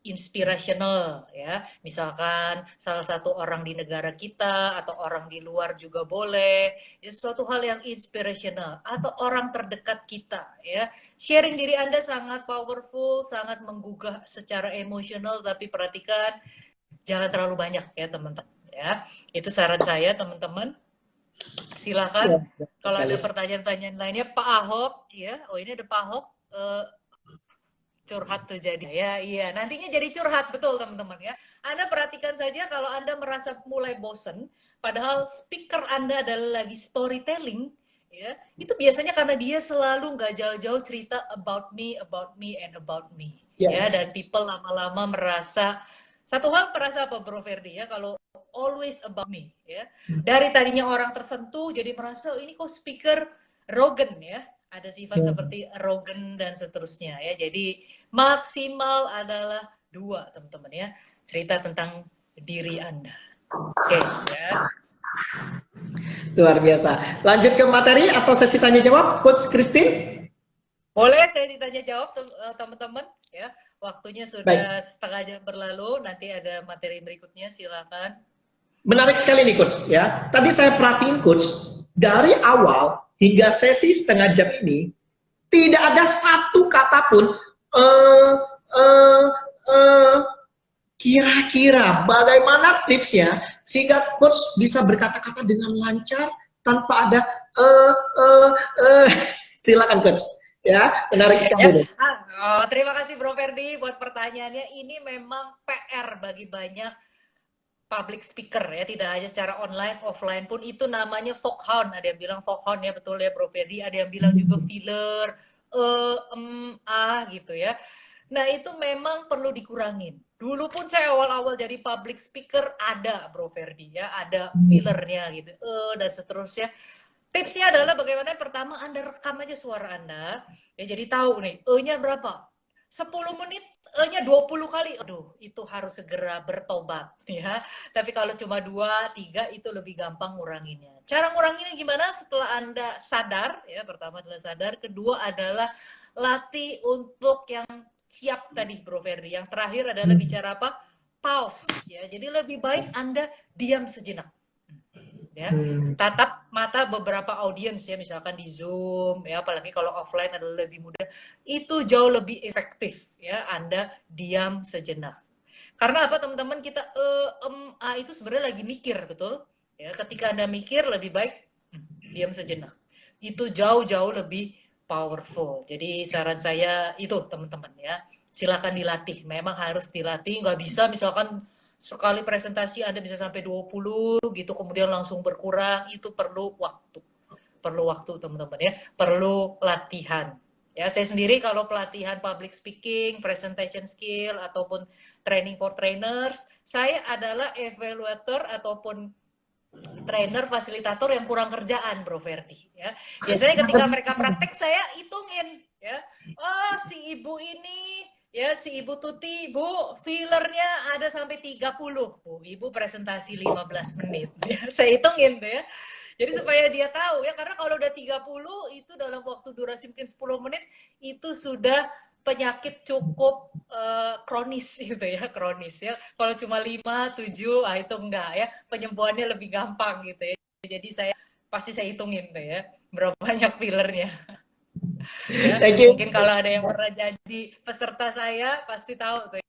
inspirational ya misalkan salah satu orang di negara kita atau orang di luar juga boleh ya suatu hal yang inspirational atau orang terdekat kita ya sharing diri Anda sangat powerful sangat menggugah secara emosional tapi perhatikan jangan terlalu banyak ya teman-teman ya itu saran saya teman-teman silakan kalau ada pertanyaan-pertanyaan lainnya Pak Ahok ya oh ini ada Pak Ahok curhat tuh jadi ya iya nantinya jadi curhat betul teman-teman ya Anda perhatikan saja kalau Anda merasa mulai bosen padahal speaker Anda adalah lagi storytelling ya itu biasanya karena dia selalu nggak jauh-jauh cerita about me and about me ya Yes. dan people lama-lama merasa satu hal merasa apa Bro Ferdi ya kalau always about me ya dari tadinya orang tersentuh jadi merasa oh, ini kok speaker Rogan ya ada sifat seperti arrogant dan seterusnya ya. Jadi maksimal adalah 2 teman-teman ya. Cerita tentang diri Anda. Oke ya. Luar biasa. Lanjut ke materi atau sesi tanya jawab, Coach Christine? Boleh saya ditanya jawab teman-teman ya. Waktunya sudah Baik. setengah jam berlalu. Nanti ada materi berikutnya silakan. Menarik sekali nih Coach ya. Tadi saya perhatiin Coach dari awal hingga sesi setengah jam ini tidak ada satu kata pun kira-kira bagaimana tipsnya sehingga Coach bisa berkata-kata dengan lancar tanpa ada silakan Coach ya menarik sekali. Terima kasih Bro Ferdi buat pertanyaannya. Ini memang PR bagi banyak public speaker ya, tidak hanya secara online, offline pun itu namanya foghorn. Ada yang bilang foghorn ya, betul ya Bro Ferdi. Ada yang bilang juga filler, gitu ya. Nah, itu memang perlu dikurangin. Dulu pun saya awal-awal jadi public speaker ada, Bro Ferdi ya, ada fillernya gitu, dan seterusnya. Tipsnya adalah bagaimana pertama Anda rekam aja suara Anda, ya jadi tahu nih, E-nya berapa. 10 menit, E-nya 20 kali. Aduh, itu harus segera bertobat ya. Tapi kalau cuma 2, 3 itu lebih gampang nguranginnya. Cara nguranginnya gimana? Setelah Anda sadar, ya pertama adalah sadar, kedua adalah latih untuk yang siap tadi Bro Ferdi. Yang terakhir adalah bicara apa? Pause ya. Jadi lebih baik Anda diam sejenak ya, tatap mata beberapa audiens ya, misalkan di Zoom ya, apalagi kalau offline adalah lebih mudah, itu jauh lebih efektif ya Anda diam sejenak. Karena apa teman-teman, kita itu sebenarnya lagi mikir, betul ya. Ketika Anda mikir, lebih baik diam sejenak, itu jauh-jauh lebih powerful. Jadi saran saya itu teman-teman ya, silakan dilatih, memang harus dilatih. Nggak bisa misalkan sekali presentasi Anda bisa sampai 20 gitu, kemudian langsung berkurang, itu perlu waktu. Perlu waktu teman-teman ya, perlu latihan. Ya, saya sendiri kalau pelatihan public speaking, presentation skill, ataupun training for trainers, saya adalah evaluator ataupun trainer fasilitator yang kurang kerjaan, Bro Ferdi ya. Biasanya ketika mereka praktek saya hitungin ya, oh si ibu ini ya, si Ibu Tuti, Bu, fillernya ada sampai 30. Bu, Ibu presentasi 15 menit. Ya, saya hitungin deh ya. Jadi supaya dia tahu ya, karena kalau udah 30 itu dalam waktu durasi mungkin 10 menit itu sudah penyakit cukup kronis gitu ya, kronis ya. Kalau cuma 5, 7, itu enggak ya, penyembuhannya lebih gampang gitu ya. Jadi pasti saya hitungin tuh ya, berapa banyak fillernya. Ya, Thank you. mungkin kalau ada yang pernah jadi peserta saya pasti tahu tuh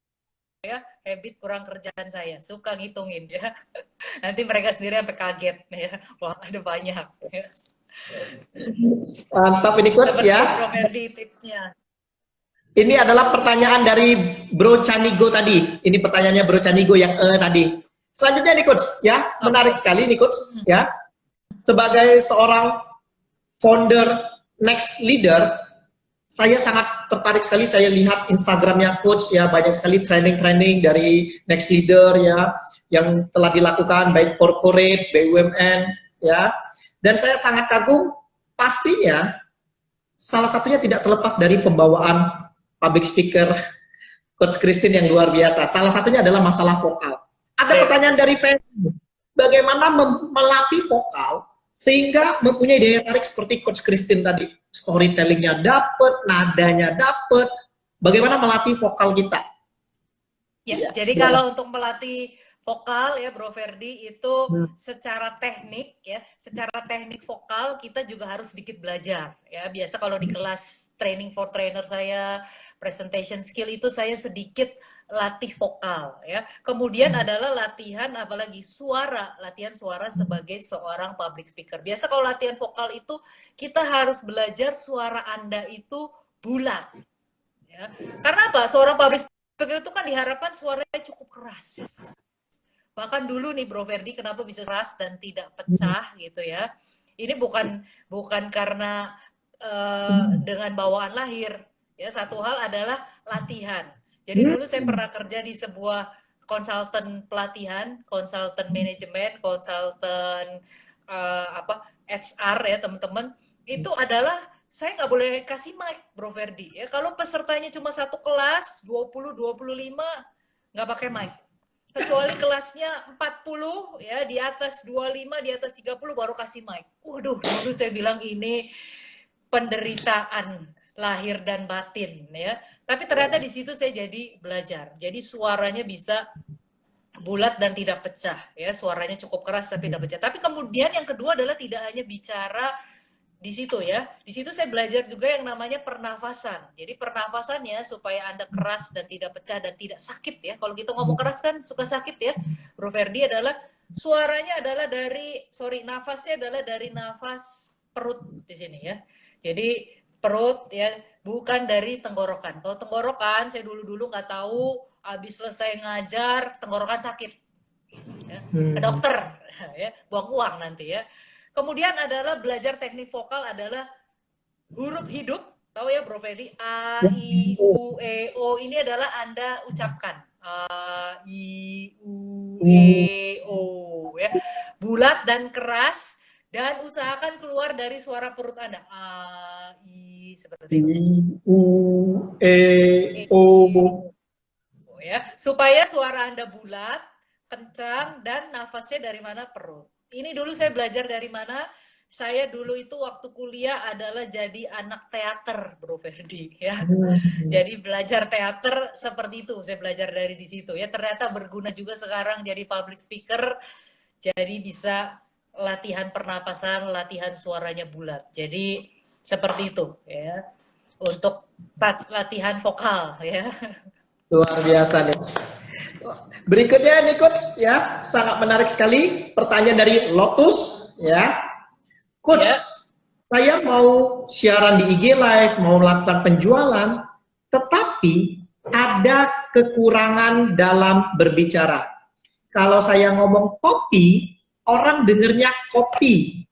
ya, habit kurang kerjaan saya, suka ngitungin ya. Nanti mereka sendiri sampai kaget ya, wah ada banyak ya. Mantap ini coach Seperti ya. Bro Ferdi tipsnya. Ini adalah pertanyaan dari Bro Canigo tadi. Ini pertanyaannya Bro Canigo yang tadi. Selanjutnya nih coach ya, menarik sekali nih coach ya. Sebagai seorang founder Next Leader, saya sangat tertarik sekali. Saya lihat Instagramnya coach ya, banyak sekali training-training dari Next Leader ya, yang telah dilakukan baik corporate, BUMN ya. Dan saya sangat kagum, pastinya salah satunya tidak terlepas dari pembawaan public speaker Coach Christine yang luar biasa. Salah satunya adalah masalah vokal. Ada pertanyaan dari Fanny, bagaimana melatih vokal sehingga mempunyai daya tarik seperti Coach Christine tadi, storytellingnya dapet, nadanya dapet. Bagaimana melatih vokal kita? Ya, jadi kalau untuk melatih vokal ya Bro Ferdi itu secara teknik ya, secara teknik vokal kita juga harus sedikit belajar ya. Biasa kalau di kelas training for trainer saya, presentation skill itu saya sedikit latih vokal ya. Kemudian adalah latihan apalagi suara, latihan suara sebagai seorang public speaker. Biasa kalau latihan vokal itu kita harus belajar suara Anda itu bulat ya. Karena apa? Seorang public speaker itu kan diharapkan suaranya cukup keras. Bahkan dulu nih Bro Ferdi, kenapa bisa keras dan tidak pecah gitu ya? Ini bukan karena dengan bawaan lahir ya. Satu hal adalah latihan. Jadi dulu saya pernah kerja di sebuah konsultan pelatihan, konsultan manajemen, konsultan HR ya teman-teman. Itu adalah saya nggak boleh kasih mic Bro Ferdi ya. Kalau pesertanya cuma satu kelas 20-25 nggak pakai mic. Kecuali kelasnya 40 ya, di atas 25, di atas 30 baru kasih mic. Waduh, dulu saya bilang ini penderitaan lahir dan batin ya. Tapi ternyata di situ saya jadi belajar. Jadi suaranya bisa bulat dan tidak pecah ya, suaranya cukup keras tapi tidak pecah. Tapi kemudian yang kedua adalah tidak hanya bicara di situ ya. Di situ saya belajar juga yang namanya pernafasan. Jadi pernafasannya supaya Anda keras dan tidak pecah dan tidak sakit ya. Kalau kita ngomong keras kan suka sakit ya. Bro Ferdi adalah suaranya adalah nafasnya adalah dari nafas perut di sini ya. Jadi perut ya, bukan dari tenggorokan. Kalau tenggorokan saya dulu nggak tahu, habis selesai ngajar tenggorokan sakit. Ya. Ke dokter ya, buang uang nanti ya. Kemudian adalah belajar teknik vokal adalah huruf hidup Tahu ya Bro Fedi, A, I, U, E, O ini adalah Anda ucapkan. A, I, U, E, O ya. Bulat dan keras dan usahakan keluar dari suara perut Anda. A, I seperti I, itu. U, E, E, O. O ya. Supaya suara Anda bulat, kencang dan nafasnya dari mana perut. Ini dulu saya belajar dari mana? Saya dulu itu waktu kuliah adalah jadi anak teater, Bro Ferdi ya. Hmm. Jadi belajar teater seperti itu, saya belajar dari di situ ya. Ternyata berguna juga sekarang jadi public speaker, jadi bisa latihan pernapasan, latihan suaranya bulat. Jadi seperti itu ya. Untuk latihan vokal ya. Luar biasa nih. Berikutnya nih Coach ya, sangat menarik sekali pertanyaan dari Lotus ya. Coach, Ya. saya mau siaran di IG Live, mau melakukan penjualan, tetapi ada kekurangan dalam berbicara. Kalau saya ngomong kopi, orang dengernya kopi.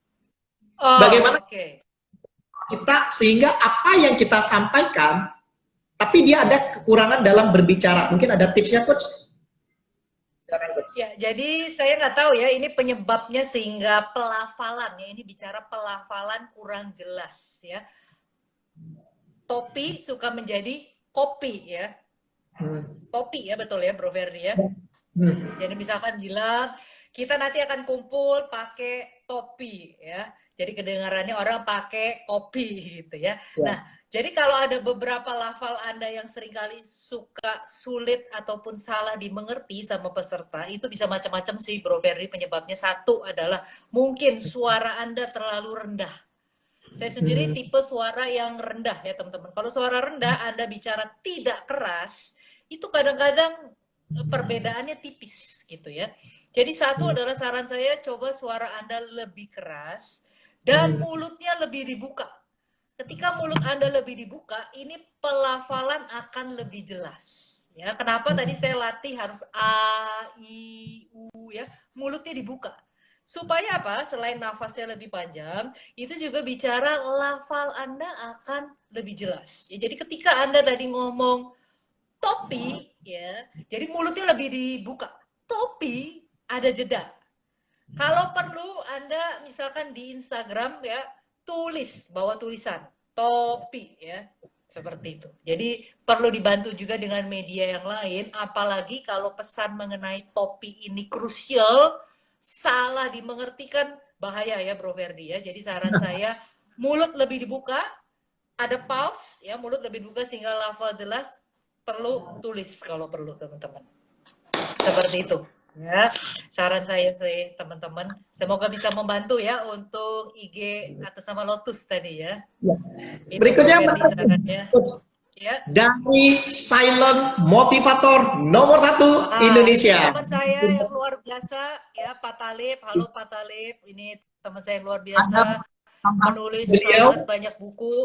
Oh, Bagaimana oke. Okay. kita sehingga apa yang kita sampaikan, tapi dia ada kekurangan dalam berbicara. Mungkin ada tipsnya, Coach? Silakan, Coach. Ya, jadi saya nggak tahu ya ini penyebabnya sehingga pelafalan ya ini bicara pelafalan kurang jelas ya. Topi suka menjadi kopi ya. Topi ya betul ya Bro Ferdi ya. Hmm. Jadi misalkan bilang kita nanti akan kumpul pakai topi ya. Jadi kedengarannya orang pakai kopi gitu ya. Ya. Nah, jadi kalau ada beberapa lafal Anda yang seringkali suka sulit ataupun salah dimengerti sama peserta, itu bisa macam-macam sih Bro Ferdi penyebabnya. Satu adalah mungkin suara Anda terlalu rendah. Saya sendiri Hmm. tipe suara yang rendah ya teman-teman. Kalau suara rendah Anda bicara tidak keras, itu kadang-kadang perbedaannya tipis gitu ya. Jadi satu Hmm. adalah saran saya coba suara Anda lebih keras dan Hmm. mulutnya lebih dibuka. Ketika mulut Anda lebih dibuka, ini pelafalan akan lebih jelas. Ya, kenapa tadi saya latih harus A, I, U ya, mulutnya dibuka. Supaya apa? Selain nafasnya lebih panjang, itu juga bicara lafal Anda akan lebih jelas. Ya, jadi ketika Anda tadi ngomong topi, ya, jadi mulutnya lebih dibuka. Topi ada jeda. Kalau perlu Anda misalkan di Instagram ya, tulis, bawa tulisan topi ya. Seperti itu. Jadi perlu dibantu juga dengan media yang lain, apalagi kalau pesan mengenai topi ini krusial, salah dimengertikan bahaya ya Bro Ferdi ya. Jadi saran saya mulut lebih dibuka, ada pause ya, mulut lebih dibuka sehingga lafal jelas, perlu tulis kalau perlu teman-teman. Seperti itu. Ya, saran saya sih teman-teman. Semoga bisa membantu ya untuk IG atas nama Lotus tadi ya. Ya. Itu Bro Berikutnya Ferdi sarannya. Coach, Ya. dari silent motivator nomor satu Ah, ini Indonesia. teman saya yang luar biasa ya, Pak Talib. Halo Pak Talib. Ini teman saya yang luar Ada biasa, tambahan penulis beliau, sangat banyak buku.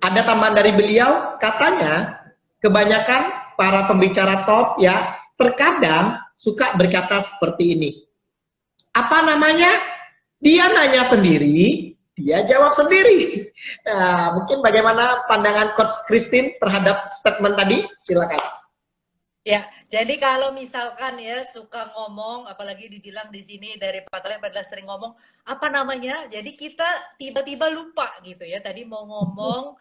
ada tambahan dari beliau, katanya kebanyakan para pembicara top ya terkadang suka berkata seperti ini. Apa namanya? Dia nanya sendiri, dia jawab sendiri. Nah, mungkin bagaimana pandangan Coach Christine terhadap statement tadi? Silakan. Ya, jadi kalau misalkan ya suka ngomong, apalagi dibilang di sini dari Pak Talib adalah sering ngomong, apa namanya? Jadi kita tiba-tiba lupa gitu ya. Tadi mau ngomong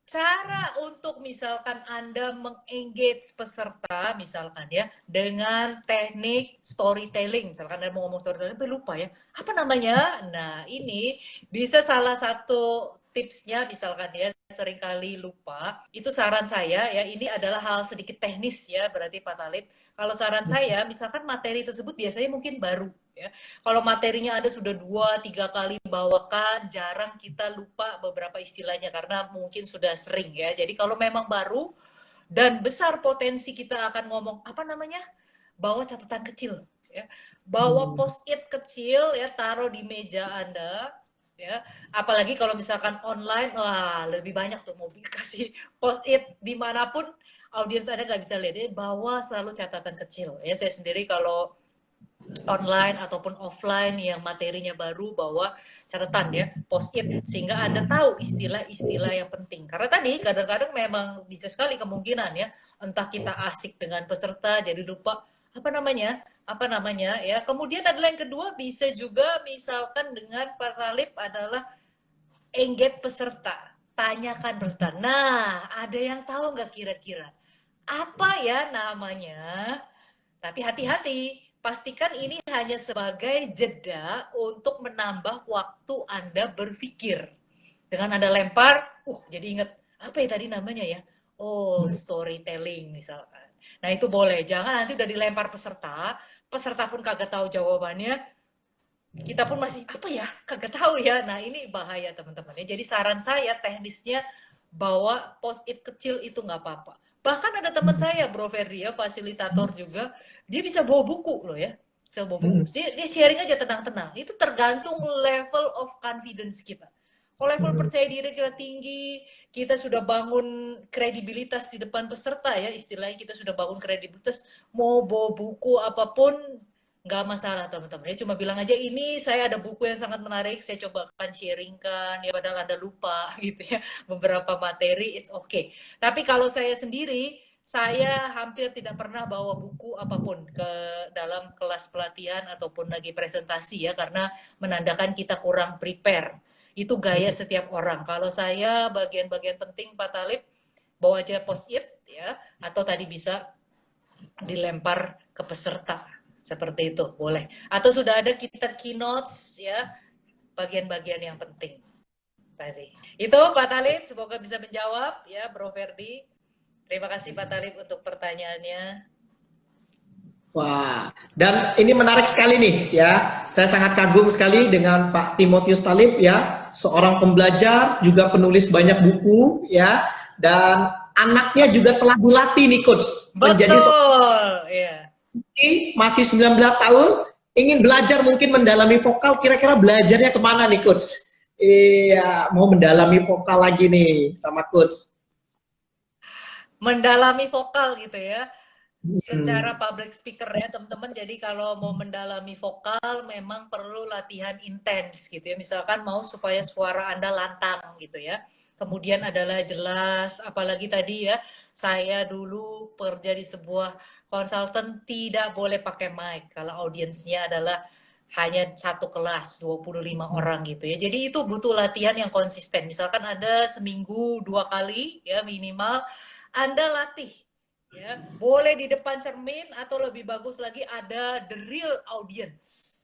cara untuk misalkan Anda mengengage peserta misalkan ya dengan teknik storytelling. Misalkan Anda mau ngomong storytelling tapi lupa ya. Apa namanya? Nah, ini bisa salah satu tipsnya misalkan ya seringkali lupa. Itu saran saya ya, ini adalah hal sedikit teknis ya berarti Pak Talib. Kalau saran saya misalkan materi tersebut biasanya mungkin baru ya. Kalau materinya ada sudah 2-3 kali bawakan, jarang kita lupa beberapa istilahnya karena mungkin sudah sering ya. Jadi kalau memang baru dan besar potensi kita akan ngomong apa namanya, bawa catatan kecil ya, bawa post-it kecil ya, taruh di meja Anda ya. Apalagi kalau misalkan online, wah lebih banyak tuh mau kasih post-it dimanapun audiens Anda nggak bisa lihat ya, bawa selalu catatan kecil ya. Saya sendiri kalau online ataupun offline yang materinya baru, bawa catatan ya, post-it, sehingga Anda tahu istilah-istilah yang penting. Karena tadi kadang-kadang memang bisa sekali kemungkinan ya, entah kita asik dengan peserta jadi lupa apa namanya ya. Kemudian adalah yang kedua, bisa juga misalkan dengan Pak Talib adalah engage peserta, tanyakan peserta. Nah, ada yang tahu nggak kira-kira apa ya namanya? Tapi hati-hati, pastikan ini hanya sebagai jeda untuk menambah waktu Anda berpikir. Dengan Anda lempar, jadi ingat, apa ya tadi namanya ya? Oh, storytelling misalkan. Nah, itu boleh. Jangan nanti udah dilempar peserta, peserta pun kagak tahu jawabannya, kita pun masih, apa ya? Kagak tahu ya. Nah, ini bahaya teman-teman ya. Jadi saran saya teknisnya bawa post-it kecil itu nggak apa-apa. Bahkan ada teman saya, Bro Ferdi ya, fasilitator juga, dia bisa bawa buku loh ya. Bisa bawa buku. Dia sharing aja tenang-tenang. Itu tergantung level of confidence kita. Kalau level percaya diri kita tinggi, kita sudah bangun kredibilitas di depan peserta ya, istilahnya kita sudah bangun kredibilitas, mau bawa buku apapun nggak masalah teman-teman ya, cuma bilang aja ini saya ada buku yang sangat menarik, saya coba akan sharingkan ya, padahal Anda lupa gitu ya beberapa materi, it's okay. Tapi kalau saya sendiri, saya hampir tidak pernah bawa buku apapun ke dalam kelas pelatihan ataupun lagi presentasi ya, karena menandakan kita kurang prepare. Itu gaya setiap orang. Kalau saya bagian-bagian penting Pak Talib, bawa aja post-it ya, atau tadi bisa dilempar ke peserta. Seperti itu, boleh. Atau sudah ada kita keynotes ya, bagian-bagian yang penting tadi. Itu Pak Talib, semoga bisa menjawab ya Bro Ferdi. Terima kasih Pak Talib untuk pertanyaannya. Wah, dan ini menarik sekali nih ya. Saya sangat kagum sekali dengan Pak Timotius Talib ya, seorang pembelajar juga penulis banyak buku ya, dan anaknya juga telah dilatih nih coach menjadi Betul, ya. masih 19 tahun, ingin belajar mungkin mendalami vokal, kira-kira belajarnya kemana nih coach? Iya, mau mendalami vokal lagi nih sama coach. Mendalami vokal gitu ya. Hmm. Secara public speaker ya teman-teman, jadi kalau mau mendalami vokal memang perlu latihan intens gitu ya, misalkan mau supaya suara Anda lantang gitu ya, kemudian adalah jelas, apalagi tadi ya, saya dulu kerja di sebuah konsultan, tidak boleh pakai mic kalau audiensnya adalah hanya satu kelas 25 orang gitu ya, jadi itu butuh latihan yang konsisten, misalkan ada seminggu 2 kali ya minimal Anda latih ya, boleh di depan cermin atau lebih bagus lagi ada the real audience.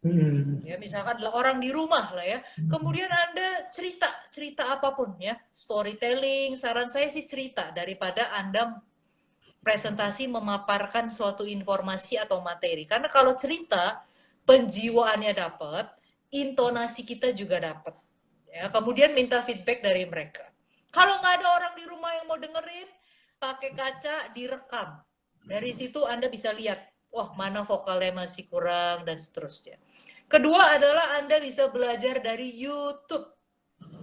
Ya, misalkan adalah orang di rumah lah ya. Kemudian Anda cerita apapun ya, storytelling, saran saya sih cerita daripada Anda presentasi memaparkan suatu informasi atau materi. Karena kalau cerita penjiwaannya dapat, intonasi kita juga dapat. Ya, kemudian minta feedback dari mereka. Kalau nggak ada orang di rumah yang mau dengerin, pakai kaca direkam. Dari situ Anda bisa lihat, wah mana vokalnya masih kurang dan seterusnya. Kedua adalah Anda bisa belajar dari YouTube.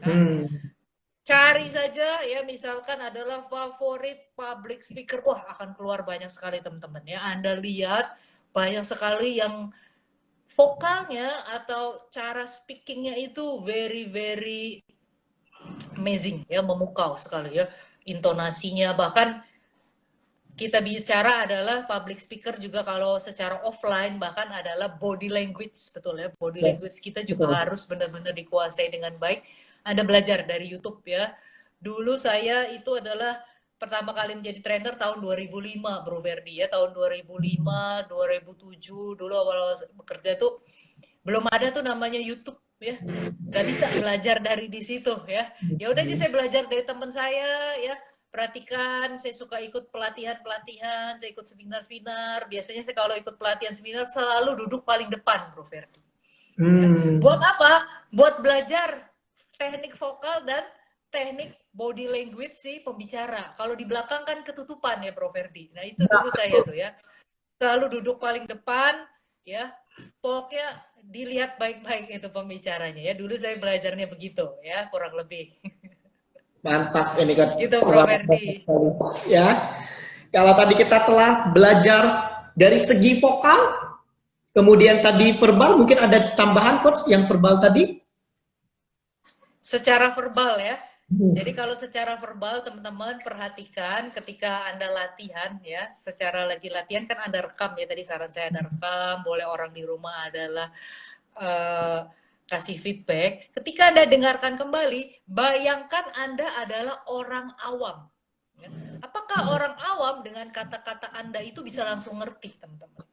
Nah, cari saja ya, misalkan adalah favorit public speaker, wah akan keluar banyak sekali teman-teman ya. Anda lihat banyak sekali yang vokalnya atau cara speakingnya itu very very amazing ya, memukau sekali ya, intonasinya. Bahkan kita bicara adalah public speaker juga kalau secara offline, bahkan adalah body language, betul ya, body Yes, language kita juga betul. harus benar-benar dikuasai dengan baik. Anda belajar dari YouTube ya. Dulu saya itu adalah pertama kali menjadi trainer tahun 2005 Bro Verdi ya, tahun 2005 2007 dulu awal-awal bekerja tuh belum ada tuh namanya YouTube ya, nggak bisa belajar dari di situ ya. Ya udah aja saya belajar dari teman saya ya, perhatikan, saya suka ikut pelatihan-pelatihan, saya ikut seminar-seminar. Biasanya saya kalau ikut pelatihan seminar selalu duduk paling depan, Bro Ferdi. Ya. Buat Hmm. apa? Buat belajar teknik vokal dan teknik body language si pembicara. Kalau di belakang kan ketutupan ya, Bro Ferdi. Nah itu Nah, dulu saya betul. tuh ya, selalu duduk paling depan, ya. Pokoknya dilihat baik-baik itu pembicaranya ya. Dulu saya belajarnya begitu ya, kurang lebih. Mantap ini coach. Itu Bro Selamat Ferdi. ya. Kalau tadi kita telah belajar dari segi vokal, Kemudian tadi verbal, mungkin ada tambahan coach yang verbal tadi? Secara verbal ya. Hmm. Jadi kalau secara verbal teman-teman perhatikan ketika Anda latihan ya, secara lagi latihan kan Anda rekam ya, tadi saran saya ada rekam, boleh orang di rumah adalah eh, kasih feedback. Ketika Anda dengarkan kembali, bayangkan Anda adalah orang awam. Ya. Apakah orang awam dengan kata-kata Anda itu bisa langsung ngerti, teman-teman?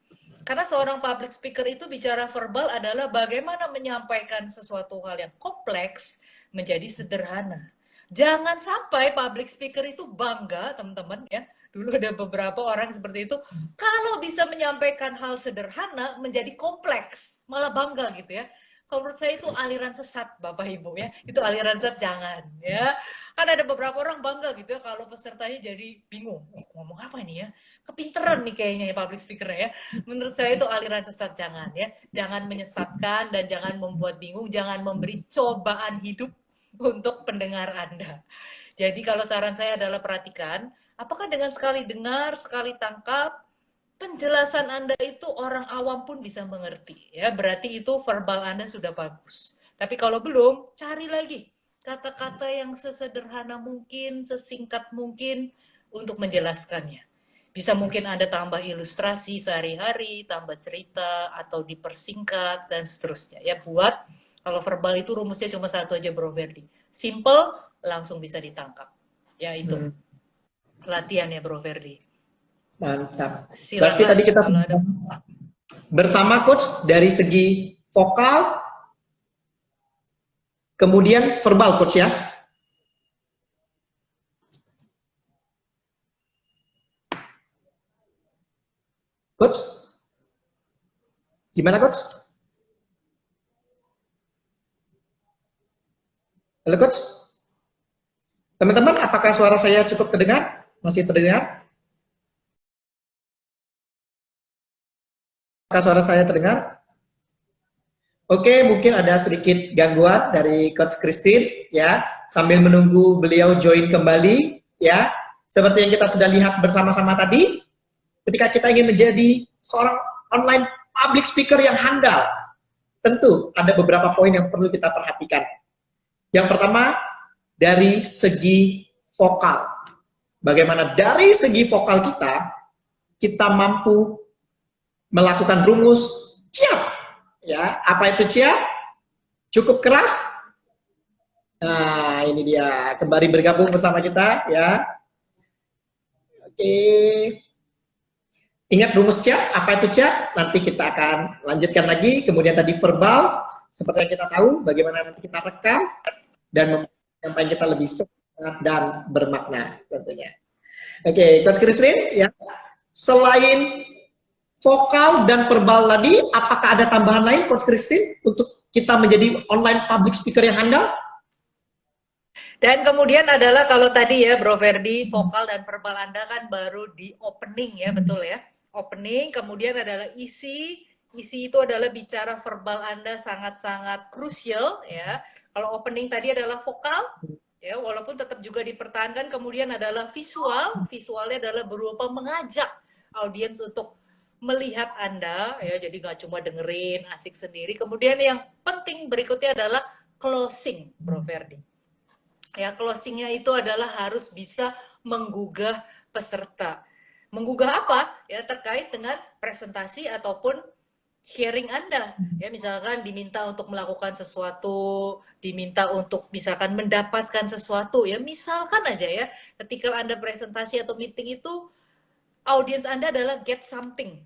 Karena seorang public speaker itu bicara verbal adalah bagaimana menyampaikan sesuatu hal yang kompleks menjadi sederhana. Jangan sampai public speaker itu bangga, teman-teman ya. Dulu ada beberapa orang seperti itu, kalau bisa menyampaikan hal sederhana menjadi kompleks, malah bangga gitu ya. Kalau menurut saya itu aliran sesat, Bapak Ibu ya. Itu aliran sesat, jangan ya. Kan ada beberapa orang bangga gitu ya kalau pesertanya jadi bingung. Oh, ngomong apa ini ya? Kepinteran nih kayaknya ya public speaker ya. Menurut saya itu aliran sesat, jangan ya. Jangan menyesatkan dan jangan membuat bingung, jangan memberi cobaan hidup untuk pendengar Anda. Jadi kalau saran saya adalah perhatikan, apakah dengan sekali dengar, sekali tangkap, penjelasan Anda itu orang awam pun bisa mengerti. Ya, berarti itu verbal Anda sudah bagus. Tapi kalau belum, cari lagi kata-kata yang sesederhana mungkin, sesingkat mungkin untuk menjelaskannya. Bisa mungkin Anda tambah ilustrasi sehari-hari, tambah cerita, atau dipersingkat, dan seterusnya. Ya, buat kalau verbal itu rumusnya cuma satu aja, Bro Verdi. Simple, langsung bisa ditangkap. Ya, itu. Latihan ya, Bro Verdi. Mantap. Berarti Silakan tadi kita kalau ada bersama coach dari segi vokal, kemudian verbal coach ya. Coach, gimana coach? Halo coach, teman-teman, apakah suara saya cukup terdengar? Masih terdengar? Apakah suara saya terdengar? Oke, mungkin ada sedikit gangguan dari Coach Christine ya, sambil menunggu beliau join kembali ya. Seperti yang kita sudah lihat bersama-sama tadi, ketika kita ingin menjadi seorang online public speaker yang handal, tentu ada beberapa poin yang perlu kita perhatikan. Yang pertama, dari segi vokal. Bagaimana dari segi vokal kita mampu melakukan rumus ciap. Ya, apa itu ciap? Cukup keras. Nah, ini dia kembali bergabung bersama kita ya. Oke. Ingat rumus ciap, apa itu ciap? Nanti kita akan lanjutkan lagi. Kemudian tadi verbal, seperti yang kita tahu, bagaimana nanti kita rekam dan menyampaikan kita lebih semangat dan bermakna tentunya. Oke, Coach Christine ya. Selain vokal dan verbal tadi, apakah ada tambahan lain Coach Christine untuk kita menjadi online public speaker yang handal? Dan kemudian adalah kalau tadi ya Bro Verdi, vokal dan verbal Anda kan baru di opening ya, betul ya? Opening, kemudian adalah isi. Isi itu adalah bicara verbal Anda sangat-sangat krusial ya. Kalau opening tadi adalah vokal, ya walaupun tetap juga dipertahankan, kemudian adalah visual. Visualnya adalah berupa mengajak audiens untuk melihat Anda ya, jadi nggak cuma dengerin asik sendiri. Kemudian yang penting berikutnya adalah closing, Bro Verdi. Ya, closingnya itu adalah harus bisa menggugah peserta. Menggugah apa? Ya, terkait dengan presentasi ataupun sharing Anda. Ya, misalkan diminta untuk melakukan sesuatu, diminta untuk misalkan mendapatkan sesuatu, ya misalkan aja ya, ketika Anda presentasi atau meeting itu, audiens Anda adalah get something.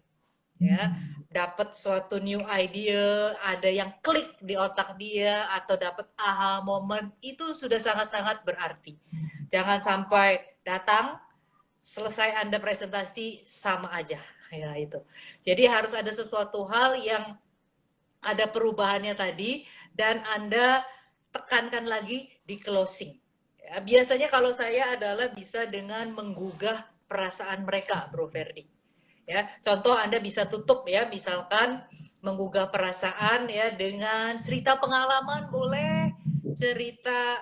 Ya, dapat suatu new idea, ada yang klik di otak dia atau dapat aha moment, itu sudah sangat-sangat berarti. Jangan sampai datang selesai Anda presentasi sama aja ya itu. Jadi harus ada sesuatu hal yang ada perubahannya tadi dan Anda tekankan lagi di closing. Ya, biasanya kalau saya adalah bisa dengan menggugah perasaan mereka, Bro Verdi. Ya, contoh Anda bisa tutup ya, misalkan menggugah perasaan ya dengan cerita pengalaman boleh, cerita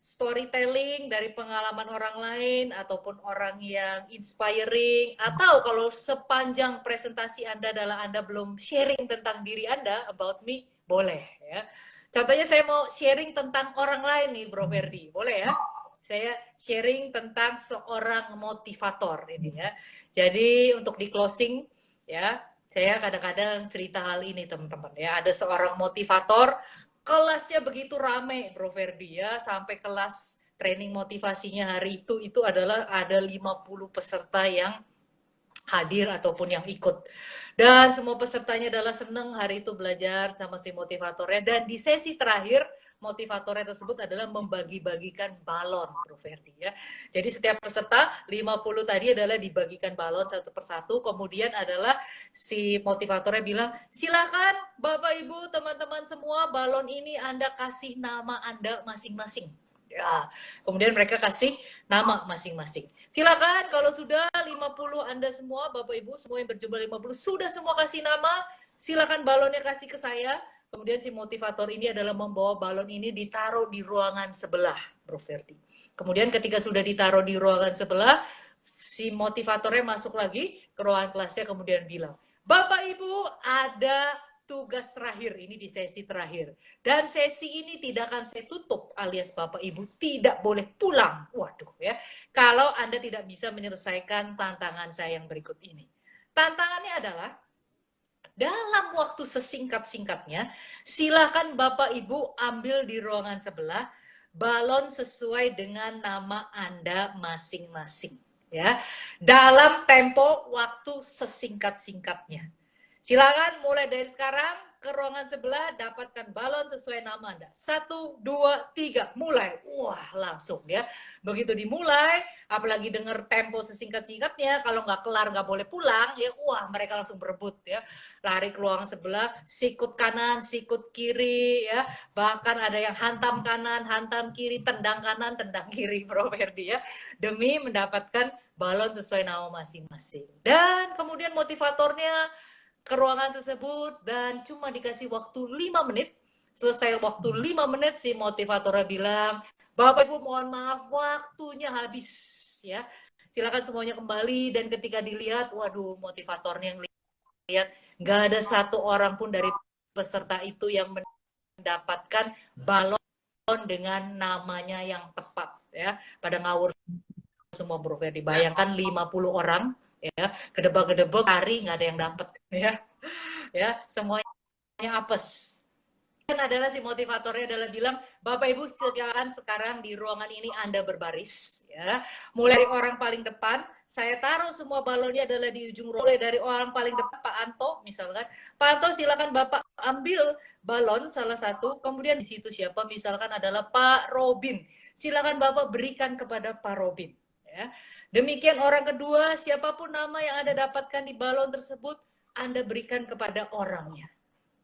storytelling dari pengalaman orang lain ataupun orang yang inspiring, atau kalau sepanjang presentasi Anda adalah Anda belum sharing tentang diri Anda, about me, boleh ya. Contohnya saya mau sharing tentang orang lain nih Bro Ferdi, boleh ya? Saya sharing tentang seorang motivator ini ya. Jadi untuk di closing ya, saya kadang-kadang cerita hal ini teman-teman ya. Ada seorang motivator, kelasnya begitu rame Bro Ferdi ya, sampai kelas training motivasinya hari itu adalah ada 50 peserta yang hadir ataupun yang ikut. Dan semua pesertanya adalah senang hari itu belajar sama si motivatornya. Dan di sesi terakhir, motivatornya tersebut adalah membagi-bagikan balon, Bro Ferdi ya. Jadi setiap peserta 50 tadi adalah dibagikan balon satu persatu. Kemudian adalah si motivatornya bilang, silakan Bapak Ibu teman-teman semua, balon ini Anda kasih nama Anda masing-masing. Ya, kemudian mereka kasih nama masing-masing. Silakan kalau sudah 50 Anda semua, Bapak Ibu semua yang berjumlah 50 sudah semua kasih nama, silakan balonnya kasih ke saya. Kemudian si motivator ini adalah membawa balon ini ditaruh di ruangan sebelah, Bro Ferdi. Kemudian ketika sudah ditaruh di ruangan sebelah, si motivatornya masuk lagi ke ruangan kelasnya kemudian bilang, Bapak Ibu ada tugas terakhir ini di sesi terakhir. Dan sesi ini tidak akan saya tutup alias Bapak Ibu tidak boleh pulang. Waduh ya. Kalau Anda tidak bisa menyelesaikan tantangan saya yang berikut ini. Tantangannya adalah dalam waktu sesingkat-singkatnya, silakan Bapak Ibu ambil di ruangan sebelah balon sesuai dengan nama Anda masing-masing ya. Dalam tempo waktu sesingkat-singkatnya. Silakan mulai dari sekarang ke ruangan sebelah dapatkan balon sesuai nama Anda. 1, 2, 3, mulai. Wah, langsung ya. Begitu dimulai, apalagi dengar tempo sesingkat-singkatnya, kalau nggak kelar nggak boleh pulang, ya wah mereka langsung berebut ya. Lari ke ruangan sebelah, sikut kanan, sikut kiri ya. Bahkan ada yang hantam kanan, hantam kiri, tendang kanan, tendang kiri, Bro Ferdi ya. Demi mendapatkan balon sesuai nama masing-masing. Dan kemudian motivatornya ke ruangan tersebut dan cuma dikasih waktu 5 menit. Selesai waktu 5 menit si motivatornya bilang, Bapak Ibu mohon maaf waktunya habis ya. Silakan semuanya kembali dan ketika dilihat, waduh motivatornya yang lihat nggak ada satu orang pun dari peserta itu yang mendapatkan balon dengan namanya yang tepat ya. Pada ngawur semua Bro Ferdi. Bayangkan 50 orang ya gedebak-gedebek hari nggak ada yang dapat ya semuanya apes. Dan adalah si motivatornya adalah bilang Bapak Ibu silakan sekarang di ruangan ini Anda berbaris ya, mulai dari orang paling depan saya taruh semua balonnya adalah di ujung ruangan, mulai dari orang paling depan Pak Anto misalkan, Pak Anto silakan Bapak ambil balon salah satu, kemudian di situ siapa misalkan adalah Pak Robin, silakan Bapak berikan kepada Pak Robin ya. Demikian orang kedua, siapapun nama yang Anda dapatkan di balon tersebut, Anda berikan kepada orangnya.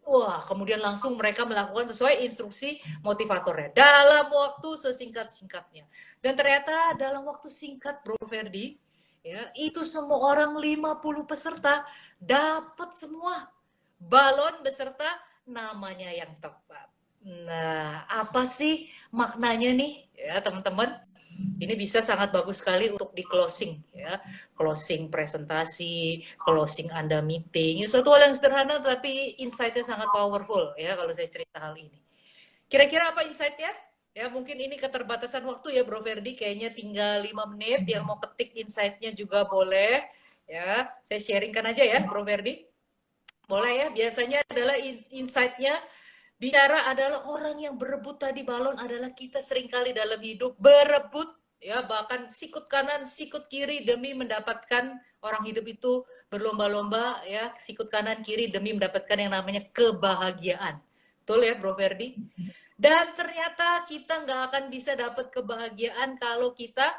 Wah, kemudian langsung mereka melakukan sesuai instruksi motivatornya. Dalam waktu sesingkat-singkatnya. Dan ternyata dalam waktu singkat, Bro Ferdi, ya, itu semua orang 50 peserta dapat semua balon beserta namanya yang tepat. Nah, apa sih maknanya nih, ya teman-teman? Ini bisa sangat bagus sekali untuk di closing ya, closing presentasi, closing Anda meeting. Ini suatu hal yang sederhana tapi insight-nya sangat powerful ya kalau saya cerita hal ini. Kira-kira apa insight-nya? Ya mungkin ini keterbatasan waktu ya Bro Ferdi, kayaknya tinggal 5 menit, yang mau ketik insight-nya juga boleh ya. Saya sharingkan aja ya Bro Ferdi. Boleh ya, biasanya adalah insight-nya bicara adalah orang yang berebut tadi balon adalah kita seringkali dalam hidup berebut ya, bahkan sikut kanan sikut kiri demi mendapatkan, orang hidup itu berlomba-lomba ya, sikut kanan kiri demi mendapatkan yang namanya kebahagiaan. Betul ya Bro Ferdi? Dan ternyata kita nggak akan bisa dapat kebahagiaan kalau kita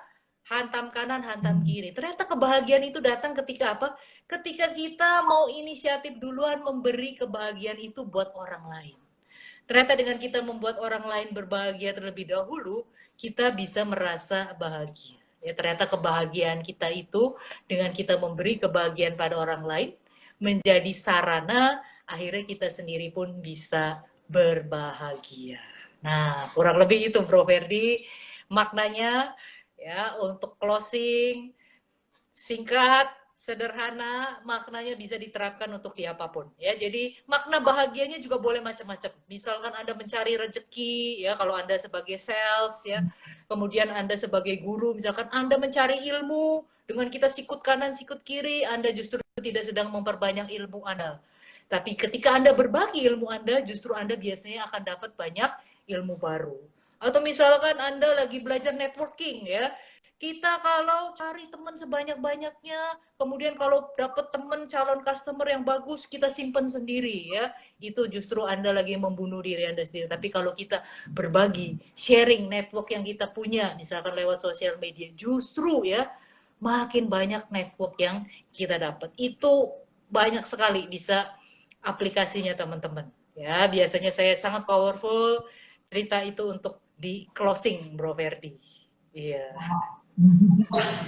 hantam kanan, hantam kiri. Ternyata kebahagiaan itu datang ketika apa? Ketika kita mau inisiatif duluan memberi kebahagiaan itu buat orang lain. Ternyata dengan kita membuat orang lain berbahagia terlebih dahulu, kita bisa merasa bahagia. Ya, ternyata kebahagiaan kita itu dengan kita memberi kebahagiaan pada orang lain menjadi sarana akhirnya kita sendiri pun bisa berbahagia. Nah, kurang lebih itu Bro Ferdi. maknanya ya untuk closing singkat, sederhana, maknanya bisa diterapkan untuk di apapun ya. Jadi makna bahagianya juga boleh macam-macam. Misalkan Anda mencari rezeki ya, kalau Anda sebagai sales ya, kemudian Anda sebagai guru, misalkan Anda mencari ilmu, dengan kita sikut kanan, sikut kiri, Anda justru tidak sedang memperbanyak ilmu Anda. Tapi ketika Anda berbagi ilmu Anda, justru Anda biasanya akan dapat banyak ilmu baru. Atau misalkan Anda lagi belajar networking ya, kita kalau cari teman sebanyak-banyaknya, kemudian kalau dapat teman calon customer yang bagus, kita simpan sendiri ya. Itu justru Anda lagi membunuh diri Anda sendiri. Tapi kalau kita berbagi, sharing network yang kita punya, misalkan lewat sosial media, justru ya makin banyak network yang kita dapat. Itu banyak sekali bisa aplikasinya teman-teman. Ya, biasanya saya sangat powerful cerita itu untuk di closing, Bro Ferdi. Iya.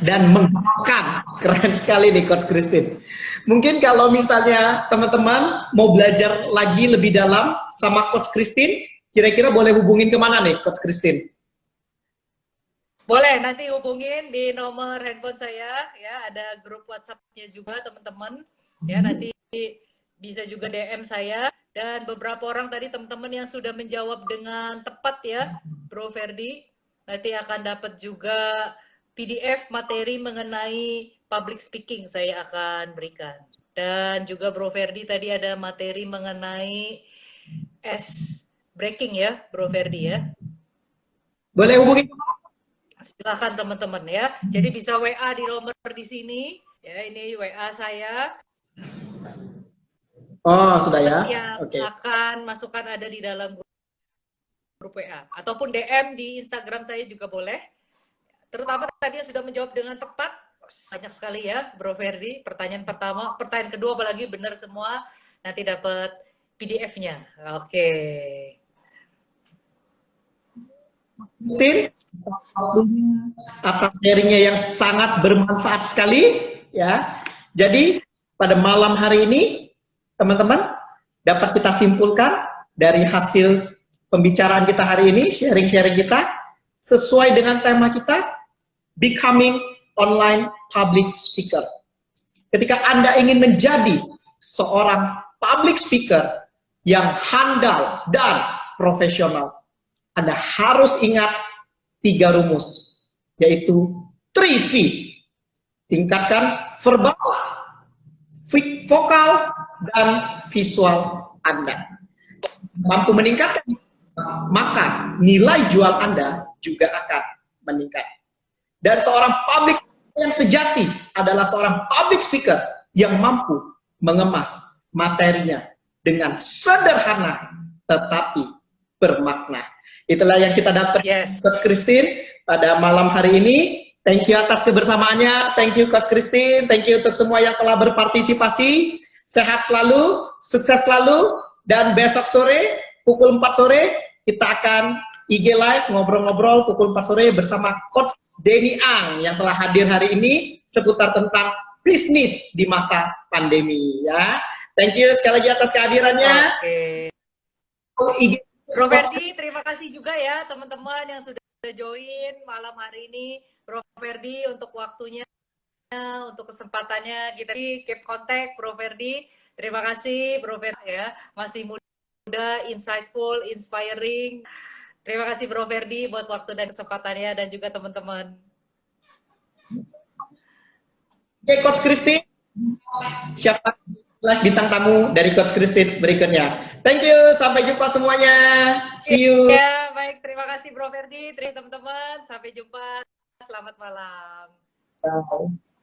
Dan menggerakkan. Keren sekali nih Coach Christine. Mungkin kalau misalnya teman-teman mau belajar lagi lebih dalam sama Coach Christine, kira-kira boleh hubungin kemana nih Coach Christine? Boleh, nanti hubungin di nomor handphone saya, ya ada grup WhatsApp-nya juga teman-teman, ya nanti bisa juga DM saya, dan beberapa orang tadi teman-teman yang sudah menjawab dengan tepat ya, Bro Ferdi, nanti akan dapat juga PDF materi mengenai public speaking saya akan berikan. Dan juga Bro Ferdi tadi ada materi mengenai ice breaking ya, Bro Ferdi ya. Boleh hubungin. Silakan teman-teman ya. Jadi bisa WA di nomor di sini. Ya, ini WA saya. Oh, sudah ya. Yang akan masukkan ada di dalam grup WA. Ataupun DM di Instagram saya juga boleh. Terutama tadi yang sudah menjawab dengan tepat, banyak sekali ya, Bro Ferdi. Pertanyaan pertama, pertanyaan kedua apalagi benar semua, nanti dapat PDF-nya. Oke. Christine, atas sharingnya yang sangat bermanfaat sekali, ya. Jadi pada malam hari ini, teman-teman, dapat kita simpulkan dari hasil pembicaraan kita hari ini, sharing-sharing kita, sesuai dengan tema kita, Becoming Online Public Speaker. Ketika Anda ingin menjadi seorang public speaker yang handal dan profesional, Anda harus ingat 3 rumus, yaitu 3V. Tingkatkan verbal, vokal, dan visual Anda. Mampu meningkatkan, maka nilai jual Anda juga akan meningkat. Dan seorang public yang sejati adalah seorang public speaker yang mampu mengemas materinya dengan sederhana tetapi bermakna. Itulah yang kita dapat, Coach Christine, pada malam hari ini. Thank you atas kebersamaannya. Thank you Coach Christine. Thank you untuk semua yang telah berpartisipasi. Sehat selalu, sukses selalu, dan besok sore pukul 4 sore kita akan IG Live, ngobrol-ngobrol pukul 4 sore bersama Coach Denny Ang yang telah hadir hari ini seputar tentang bisnis di masa pandemi ya. Thank you sekali lagi atas kehadirannya. Bro Ferdi, terima kasih juga ya teman-teman yang sudah join malam hari ini. Bro Ferdi untuk waktunya, untuk kesempatannya, kita keep contact Bro Ferdi. Terima kasih Bro Ferdi ya, masih muda, insightful, inspiring. Terima kasih Bro Ferdi buat waktu dan kesempatannya, dan juga teman-teman. Oke, Coach Christine, siapa bintang tamu dari Coach Christine berikutnya? Thank you, sampai jumpa semuanya. See you. Ya, baik, terima kasih Bro Ferdi, terima teman-teman, sampai jumpa, selamat malam. Bye.